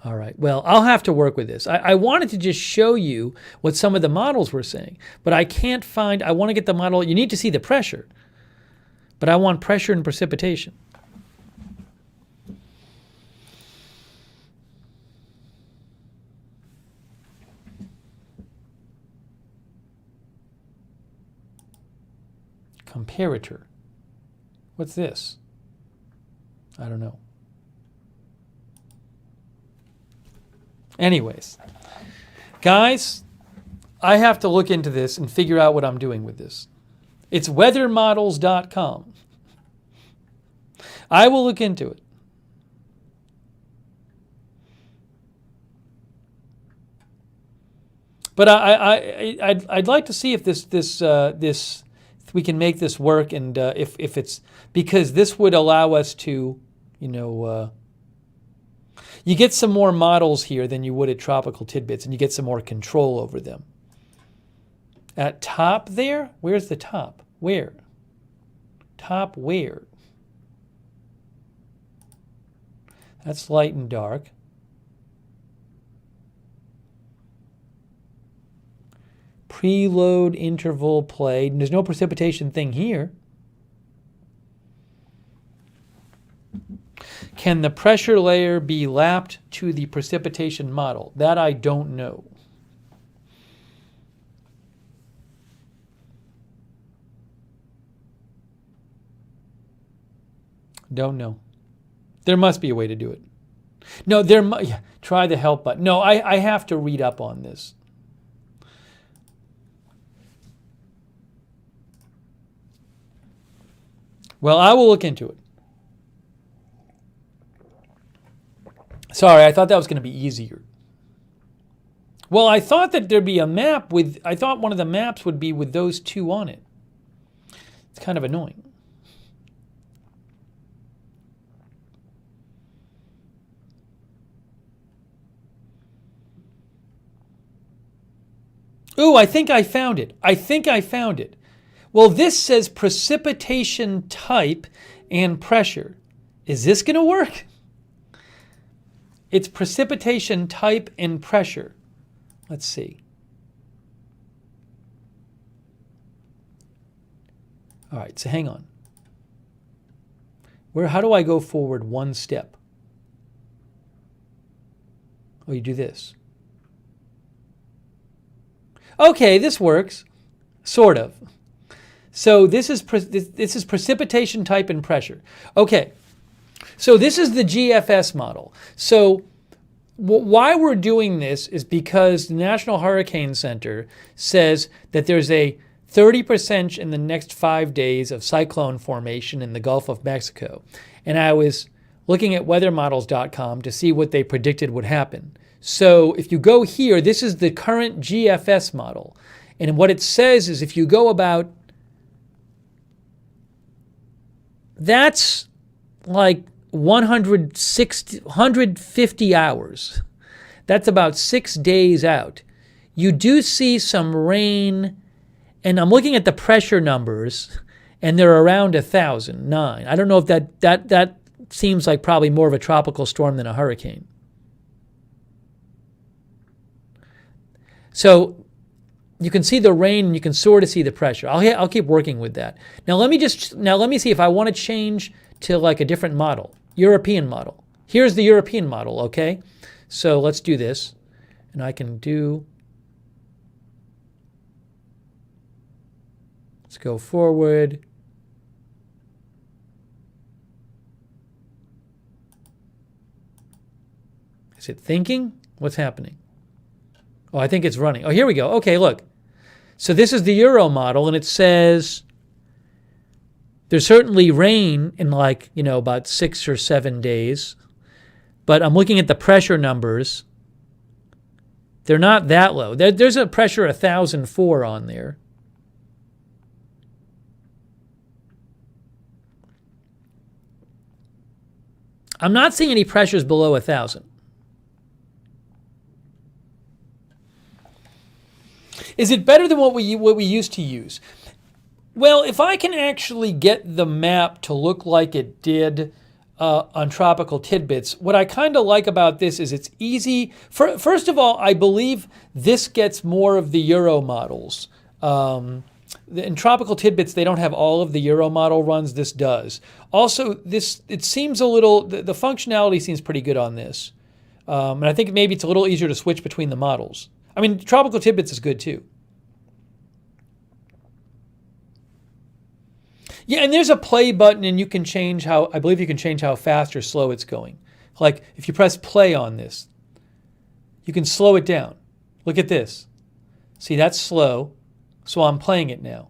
All right. Well, I'll have to work with this. I wanted to just show you what some of the models were saying, but I can't find, I want to get the model. You need to see the pressure, but I want pressure and precipitation. Comparator. What's this? I don't know. Anyways, guys, I have to look into this and figure out what I'm doing with this. It's weathermodels.com. I will look into it. But I'd like to see if this we can make this work, and if it's, because this would allow us to, you get some more models here than you would at Tropical Tidbits, and you get some more control over them. At top there, where's the top? Where? Top where? That's light and dark. preload interval play. There's no precipitation thing here. Can the pressure layer be lapped to the precipitation model? That I don't know. Don't know. There must be a way to do it. No, yeah, try the help button. No, I have to read up on this. Well, I will look into it. Sorry, I thought that was going to be easier. Well, I thought that there'd be a map with, I thought one of the maps would be with those two on it. It's kind of annoying. Ooh, I think I found it. I think I found it. Well, this says precipitation type and pressure. Is this going to work? It's precipitation type and pressure. Let's see. All right, so hang on. How do I go forward one step? Oh, you do this. Okay, this works, sort of. So this is precipitation type and pressure. Okay, so this is the GFS model. So why we're doing this is because the National Hurricane Center says that there's a 30% in the next 5 days of cyclone formation in the Gulf of Mexico. And I was looking at weathermodels.com to see what they predicted would happen. So if you go here, this is the current GFS model. And what it says is if you go about, that's like 150 hours. That's about 6 days out. You do see some rain, and I'm looking at the pressure numbers, and they're around 1,009. I don't know if that seems like probably more of a tropical storm than a hurricane. So you can see the rain and you can sort of see the pressure. I'll keep working with that. Now let me see if I want to change to like a different model, European model. Here's the European model, okay? So let's do this. And I can do, let's go forward. Is it thinking? What's happening? Oh, I think it's running. Oh, here we go. Okay, look. So this is the Euro model, and it says there's certainly rain in like, about 6 or 7 days. But I'm looking at the pressure numbers. They're not that low. There's a pressure 1,004 on there. I'm not seeing any pressures below 1,000. Is it better than what we used to use? Well, if I can actually get the map to look like it did on Tropical Tidbits, what I kind of like about this is it's easy. First of all, I believe this gets more of the Euro models. In Tropical Tidbits, they don't have all of the Euro model runs. This does. Also, it seems a little, the functionality seems pretty good on this. And I think maybe it's a little easier to switch between the models. I mean, Tropical Tidbits is good too. Yeah, and there's a play button, and you can change I believe you can change how fast or slow it's going. Like, if you press play on this, you can slow it down. Look at this. See, that's slow, so I'm playing it now.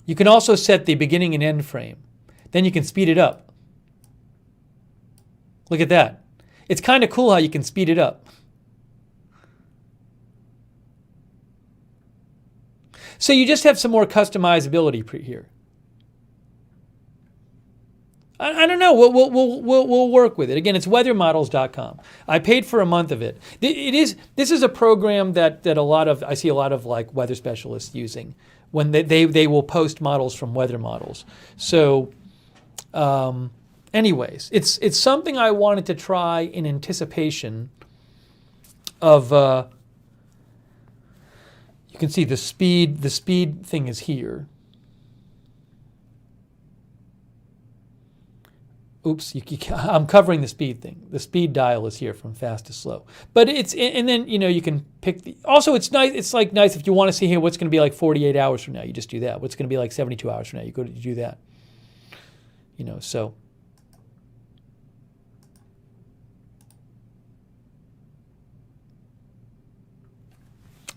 You can also set the beginning and end frame. Then you can speed it up. Look at that. It's kind of cool how you can speed it up. So you just have some more customizability here. I don't know. We'll work with it. Again, it's weathermodels.com. I paid for a month of it. This is a program that I see a lot of like weather specialists using when they will post models from Weather Models. So, anyways, it's something I wanted to try in anticipation of You can see the speed thing is here. Oops, I'm covering the speed thing. The speed dial is here from fast to slow. But and then, you can pick also it's nice, it's like nice if you want to see here what's going to be like 48 hours from now, you just do that. What's going to be like 72 hours from now, you go to do that. So.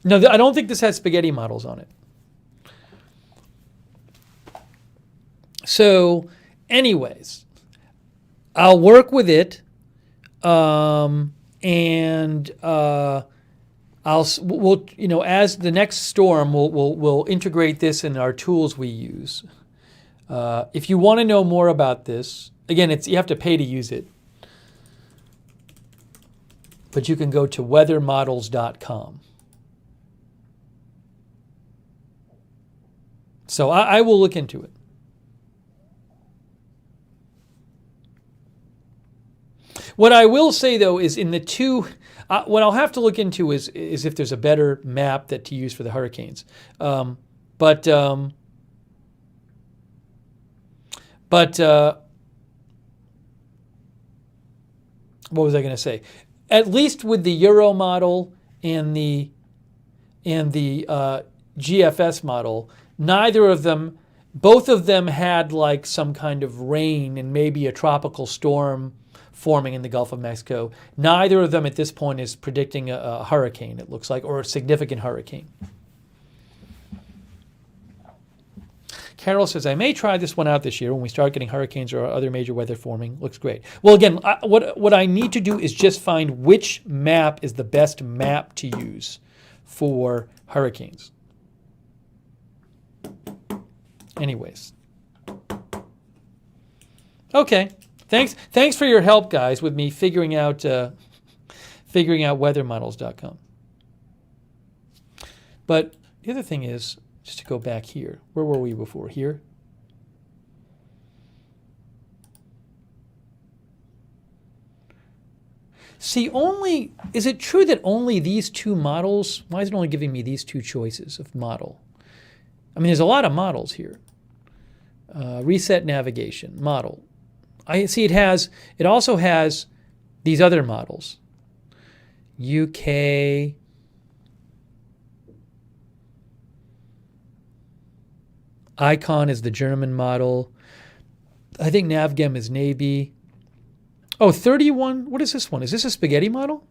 No, I don't think this has spaghetti models on it. So, anyways, I'll work with it, and we'll as the next storm, we'll integrate this in our tools we use. If you want to know more about this, again, you have to pay to use it, but you can go to weathermodels.com. So I will look into it. What I will say, though, is in the two, what I'll have to look into is if there's a better map to use for the hurricanes. What was I going to say? At least with the Euro model and the GFS model, both of them had like some kind of rain and maybe a tropical storm forming in the Gulf of Mexico. Neither of them at this point is predicting a hurricane, it looks like, or a significant hurricane. Carol says, I may try this one out this year when we start getting hurricanes or other major weather forming. Looks great. Well, again, what I need to do is just find which map is the best map to use for hurricanes. Anyways. Okay. Thanks for your help, guys, with me figuring out weathermodels.com. But the other thing is, just to go back here. Where were we before? Here? See, is it true that only these two models, why is it only giving me these two choices of model? I mean, there's a lot of models here. Reset navigation, model. I see it also has these other models. UK. Icon is the German model. I think Navgem is Navy. Oh, 31. What is this one? Is this a spaghetti model?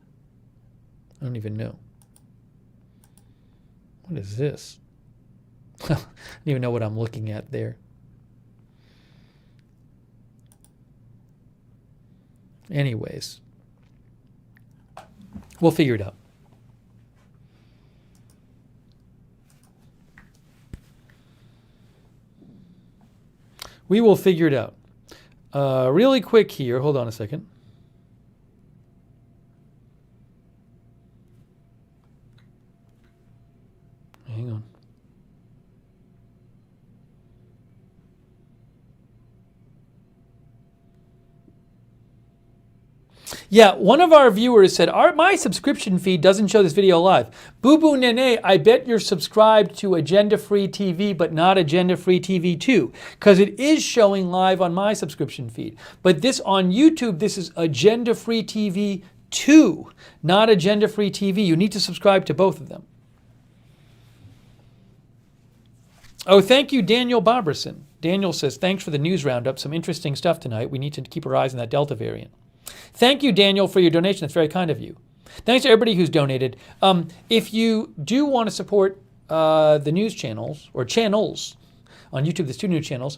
I don't even know. What is this? I don't even know what I'm looking at there. Anyways, we'll figure it out. We will figure it out. Really quick here. Hold on a second. Hang on. Yeah, one of our viewers said, my subscription feed doesn't show this video live. Boo Boo Nene, I bet you're subscribed to Agenda Free TV, but not Agenda Free TV 2, because it is showing live on my subscription feed. But this on YouTube, this is Agenda Free TV 2, not Agenda Free TV. You need to subscribe to both of them. Oh, thank you, Daniel Barberson. Daniel says, thanks for the news roundup. Some interesting stuff tonight. We need to keep our eyes on that Delta variant. Thank you, Daniel, for your donation. That's very kind of you. Thanks to everybody who's donated. If you do want to support the news channels, or channels on YouTube, there's 2 new channels,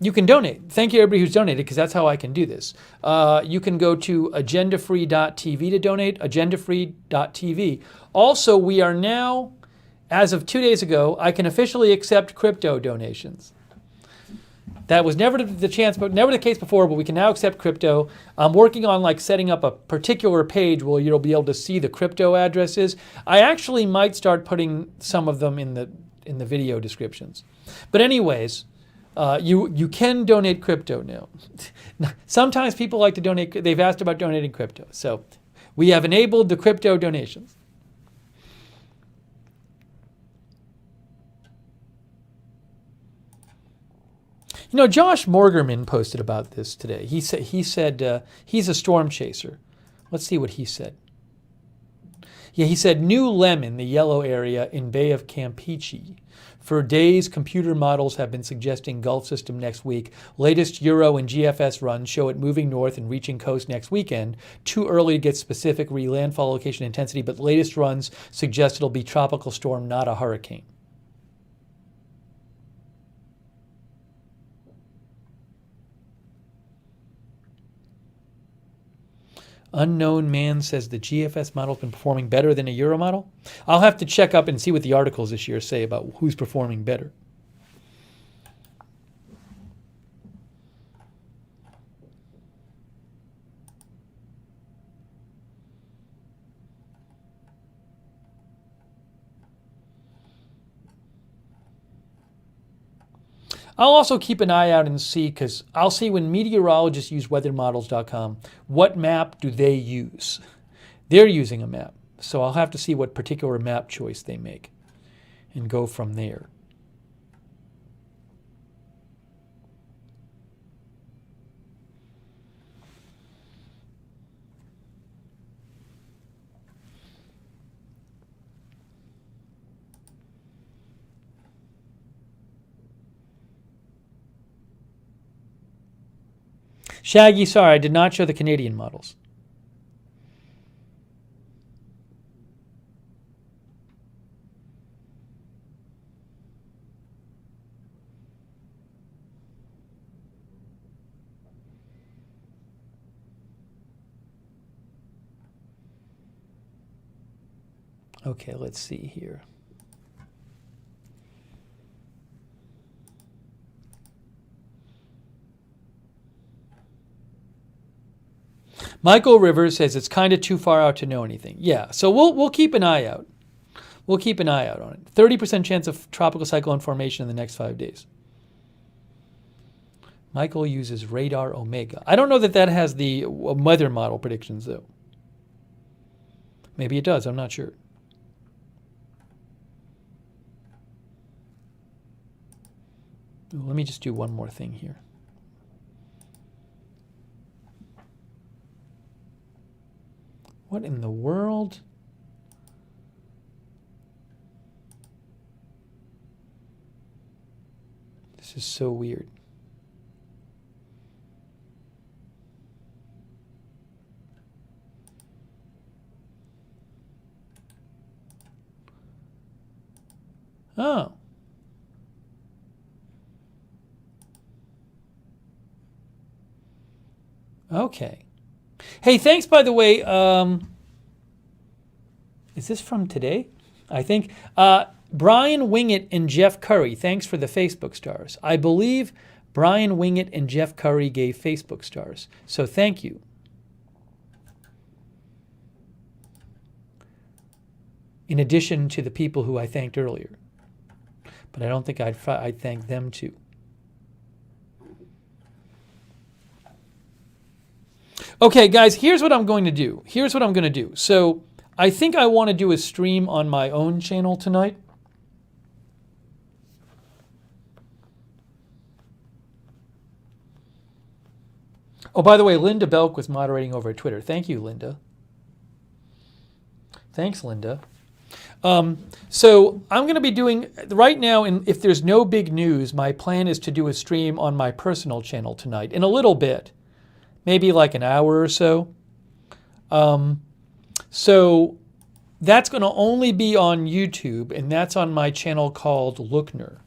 you can donate. Thank you, everybody who's donated, because that's how I can do this. You can go to agendafree.tv to donate, agendafree.tv. Also, we are now, as of 2 days ago, I can officially accept crypto donations. That was never the case before, but we can now accept crypto. I'm working on setting up a particular page where you'll be able to see the crypto addresses. I actually might start putting some of them in the video descriptions. But anyways, you can donate crypto now. Sometimes people like to donate. They've asked about donating crypto, so we have enabled the crypto donations. You know, Josh Morgerman posted about this today. He said he's a storm chaser. Let's see what he said. Yeah, he said New Lemon, the yellow area in Bay of Campeche. For days, computer models have been suggesting Gulf system next week. Latest Euro and GFS runs show it moving north and reaching coast next weekend. Too early to get specific re-landfall location intensity, but latest runs suggest it'll be tropical storm, not a hurricane. Unknown man says the GFS model's been performing better than a Euro model. I'll have to check up and see what the articles this year say about who's performing better. I'll also keep an eye out and see, because I'll see when meteorologists use weathermodels.com, what map do they use? They're using a map, so I'll have to see what particular map choice they make and go from there. Shaggy, sorry, I did not show the Canadian models. Okay, let's see here. Michael Rivers says it's kind of too far out to know anything. Yeah, so we'll keep an eye out. We'll keep an eye out on it. 30% chance of tropical cyclone formation in the next 5 days. Michael uses Radar Omega. I don't know that that has the weather model predictions, though. Maybe it does. I'm not sure. Let me just do one more thing here. What in the world? This is so weird. Oh. Okay. Hey, thanks, by the way. Is this from today? I think. Brian Wingett and Jeff Curry, thanks for the Facebook stars. I believe Brian Wingett and Jeff Curry gave Facebook stars. So thank you. In addition to the people who I thanked earlier. But I don't think I'd thank them too. Okay, guys, here's what I'm going to do. So I think I want to do a stream on my own channel tonight. Oh, by the way, Linda Belk was moderating over at Twitter. Thank you, Linda. Thanks, Linda. So I'm going to be doing, right now, if there's no big news, my plan is to do a stream on my personal channel tonight in a little bit. Maybe like an hour or so. So that's going to only be on YouTube, and that's on my channel called Lookner.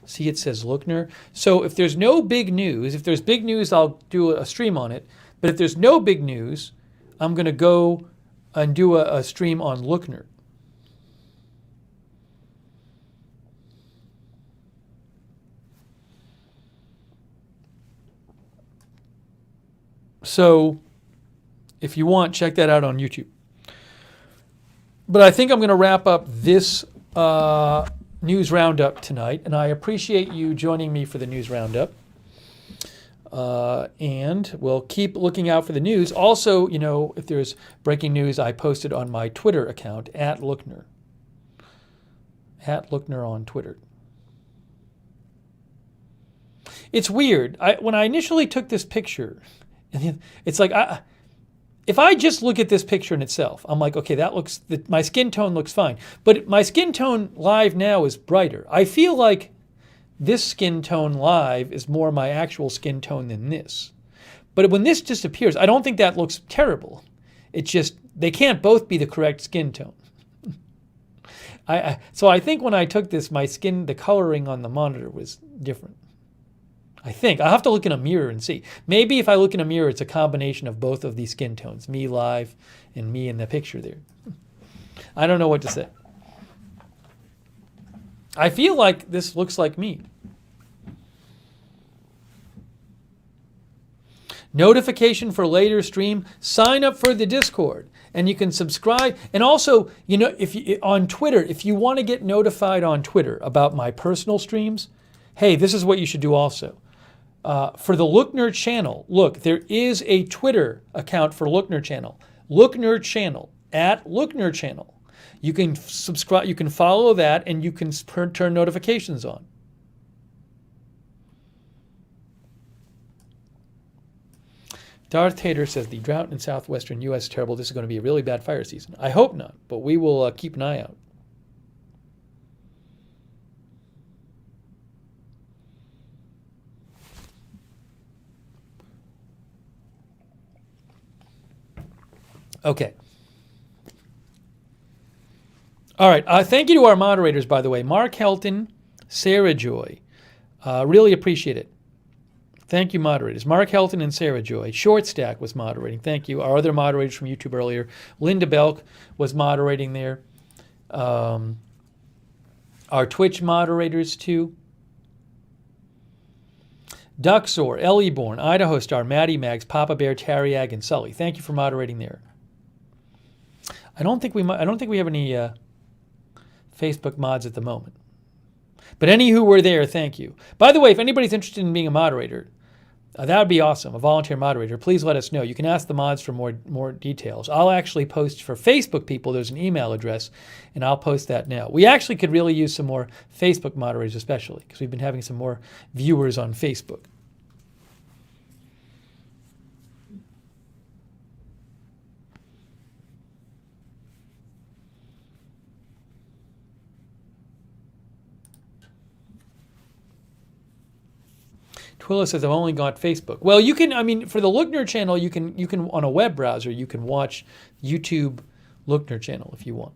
See, it says Lookner. So if there's no big news, if there's big news, I'll do a stream on it. But if there's no big news, I'm going to go and do a stream on Lookner. So if you want, check that out on YouTube. But I think I'm going to wrap up this news roundup tonight, and I appreciate you joining me for the news roundup. And we'll keep looking out for the news. Also, you know, if there's breaking news, I posted on my Twitter account at Lookner. At Lookner on Twitter. It's weird. When I initially took this picture, it's like if I just look at this picture in itself, I'm like, okay, my skin tone looks fine. But my skin tone live now is brighter. I feel like this skin tone live is more my actual skin tone than this. But when this disappears, I don't think that looks terrible. It's just they can't both be the correct skin tone. So I think when I took this, the coloring on the monitor was different. I think. I'll have to look in a mirror and see. Maybe if I look in a mirror, it's a combination of both of these skin tones, me live and me in the picture there. I don't know what to say. I feel like this looks like me. Notification for later stream. Sign up for the Discord, and you can subscribe. And also, on Twitter, if you want to get notified on Twitter about my personal streams, hey, this is what you should do also. For the Lookner channel, look, there is a Twitter account for Lookner channel. Lookner channel, @Lookner channel. You can subscribe, you can follow that, and you can turn notifications on. Darth Tater says the drought in southwestern U.S. is terrible. This is going to be a really bad fire season. I hope not, but we will keep an eye out. Okay. All right. Thank you to our moderators, by the way. Mark Helton, Sarah Joy. Really appreciate it. Thank you, moderators. Mark Helton and Sarah Joy. Short Stack was moderating. Thank you. Our other moderators from YouTube earlier. Linda Belk was moderating there. Our Twitch moderators, too. Duxor, Ellie Bourne, Idaho Star, Maddie Mags, Papa Bear, Tariag, and Sully. Thank you for moderating there. I don't think we have any Facebook mods at the moment. But any who were there, thank you. By the way, if anybody's interested in being a moderator, that would be awesome, a volunteer moderator. Please let us know. You can ask the mods for more details. I'll actually post for Facebook people, there's an email address, and I'll post that now. We actually could really use some more Facebook moderators especially, because we've been having some more viewers on Facebook. Twilla says, I've only got Facebook. Well, you can, for the Lookner channel, you can on a web browser, you can watch YouTube Lookner channel if you want.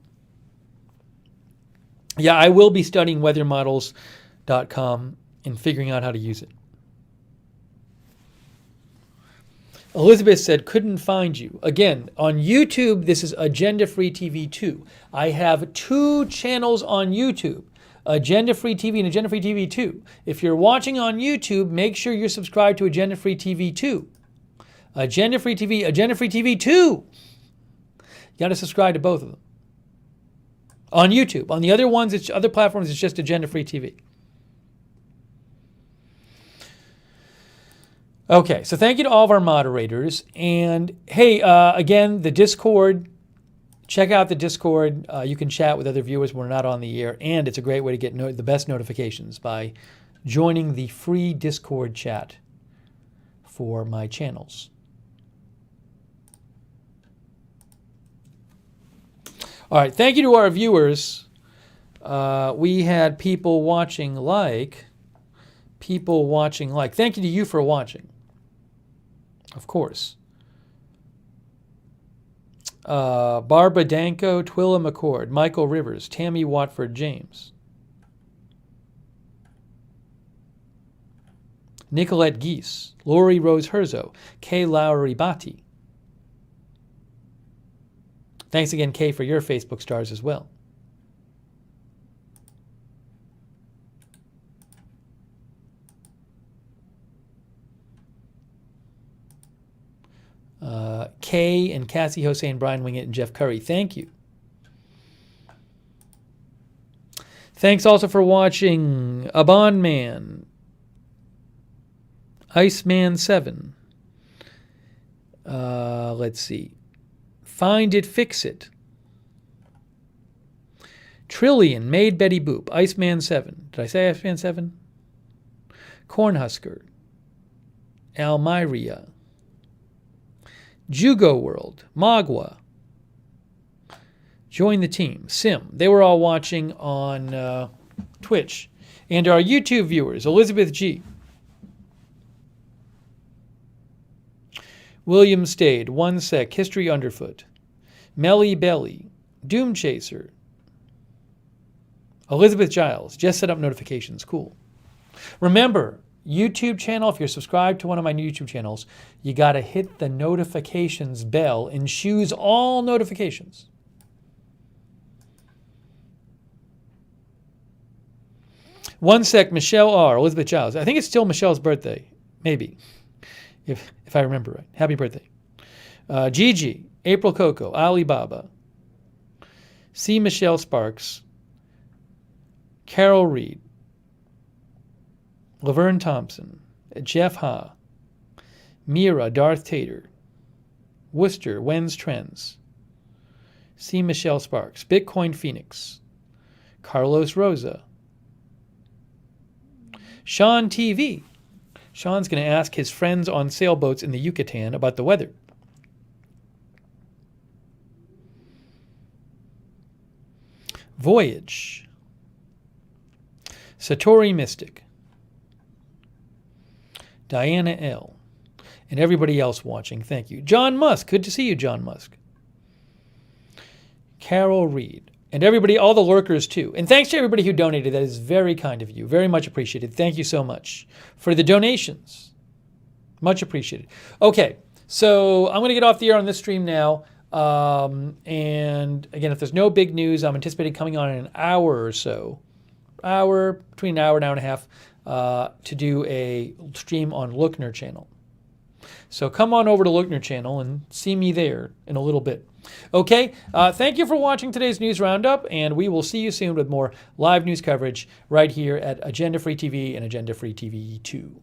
Yeah, I will be studying weathermodels.com and figuring out how to use it. Elizabeth said, couldn't find you. Again, on YouTube, this is Agenda Free TV 2. I have 2 channels on YouTube. Agenda Free TV and Agenda Free TV 2. If you're watching on YouTube, make sure you're subscribed to Agenda Free TV 2. Agenda Free TV, Agenda Free TV 2. You got to subscribe to both of them. On YouTube. On the other ones, other platforms, it's just Agenda Free TV. Okay, so thank you to all of our moderators. And hey, again, the Discord. Check out the Discord. You can chat with other viewers when we're not on the air, and it's a great way to get the best notifications by joining the free Discord chat for my channels. All right, thank you to our viewers. We had people watching like. Thank you to you for watching, of course. Barbara Danko, Twilla McCord, Michael Rivers, Tammy Watford James, Nicolette Geese, Lori Rose Herzo, Kay Lowry Bati. Thanks again, Kay, for your Facebook stars as well. Kay and Cassie Hossein, Brian Wingett, and Jeff Curry. Thank you. Thanks also for watching Abon Man, Iceman 7. Let's see. Find It, Fix It. Trillion, Made Betty Boop, Iceman 7. Did I say Iceman 7? Cornhusker, Almiria, Jugo World, Magua. Join the team. Sim. They were all watching on Twitch. And our YouTube viewers, Elizabeth G. William Stade, One Sec, History Underfoot, Melly Belly, Doom Chaser, Elizabeth Giles, just set up notifications. Cool. Remember, YouTube channel, if you're subscribed to one of my YouTube channels, you got to hit the notifications bell and choose all notifications. One Sec, Michelle R., Elizabeth Giles. I think it's still Michelle's birthday. Maybe. If I remember right. Happy birthday. Gigi, April Coco, Alibaba, C. Michelle Sparks, Carol Reed, Laverne Thompson, Jeff Ha, Mira, Darth Tater, Worcester, Wen's Trends, C. Michelle Sparks, Bitcoin Phoenix, Carlos Rosa, Sean TV. Sean's going to ask his friends on sailboats in the Yucatan about the weather. Voyage. Satori Mystic. Diana L. And everybody else watching, thank you. John Musk. Good to see you, John Musk. Carol Reed. And everybody, all the lurkers too. And thanks to everybody who donated. That is very kind of you. Very much appreciated. Thank you so much for the donations. Much appreciated. Okay, so I'm going to get off the air on this stream now. And again, if there's no big news, I'm anticipating coming on in an hour or so. Between an hour and a half, to do a stream on Lookner channel. So come on over to Lookner channel and see me there in a little bit. Okay, thank you for watching today's News Roundup, and we will see you soon with more live news coverage right here at Agenda Free TV and Agenda Free TV 2.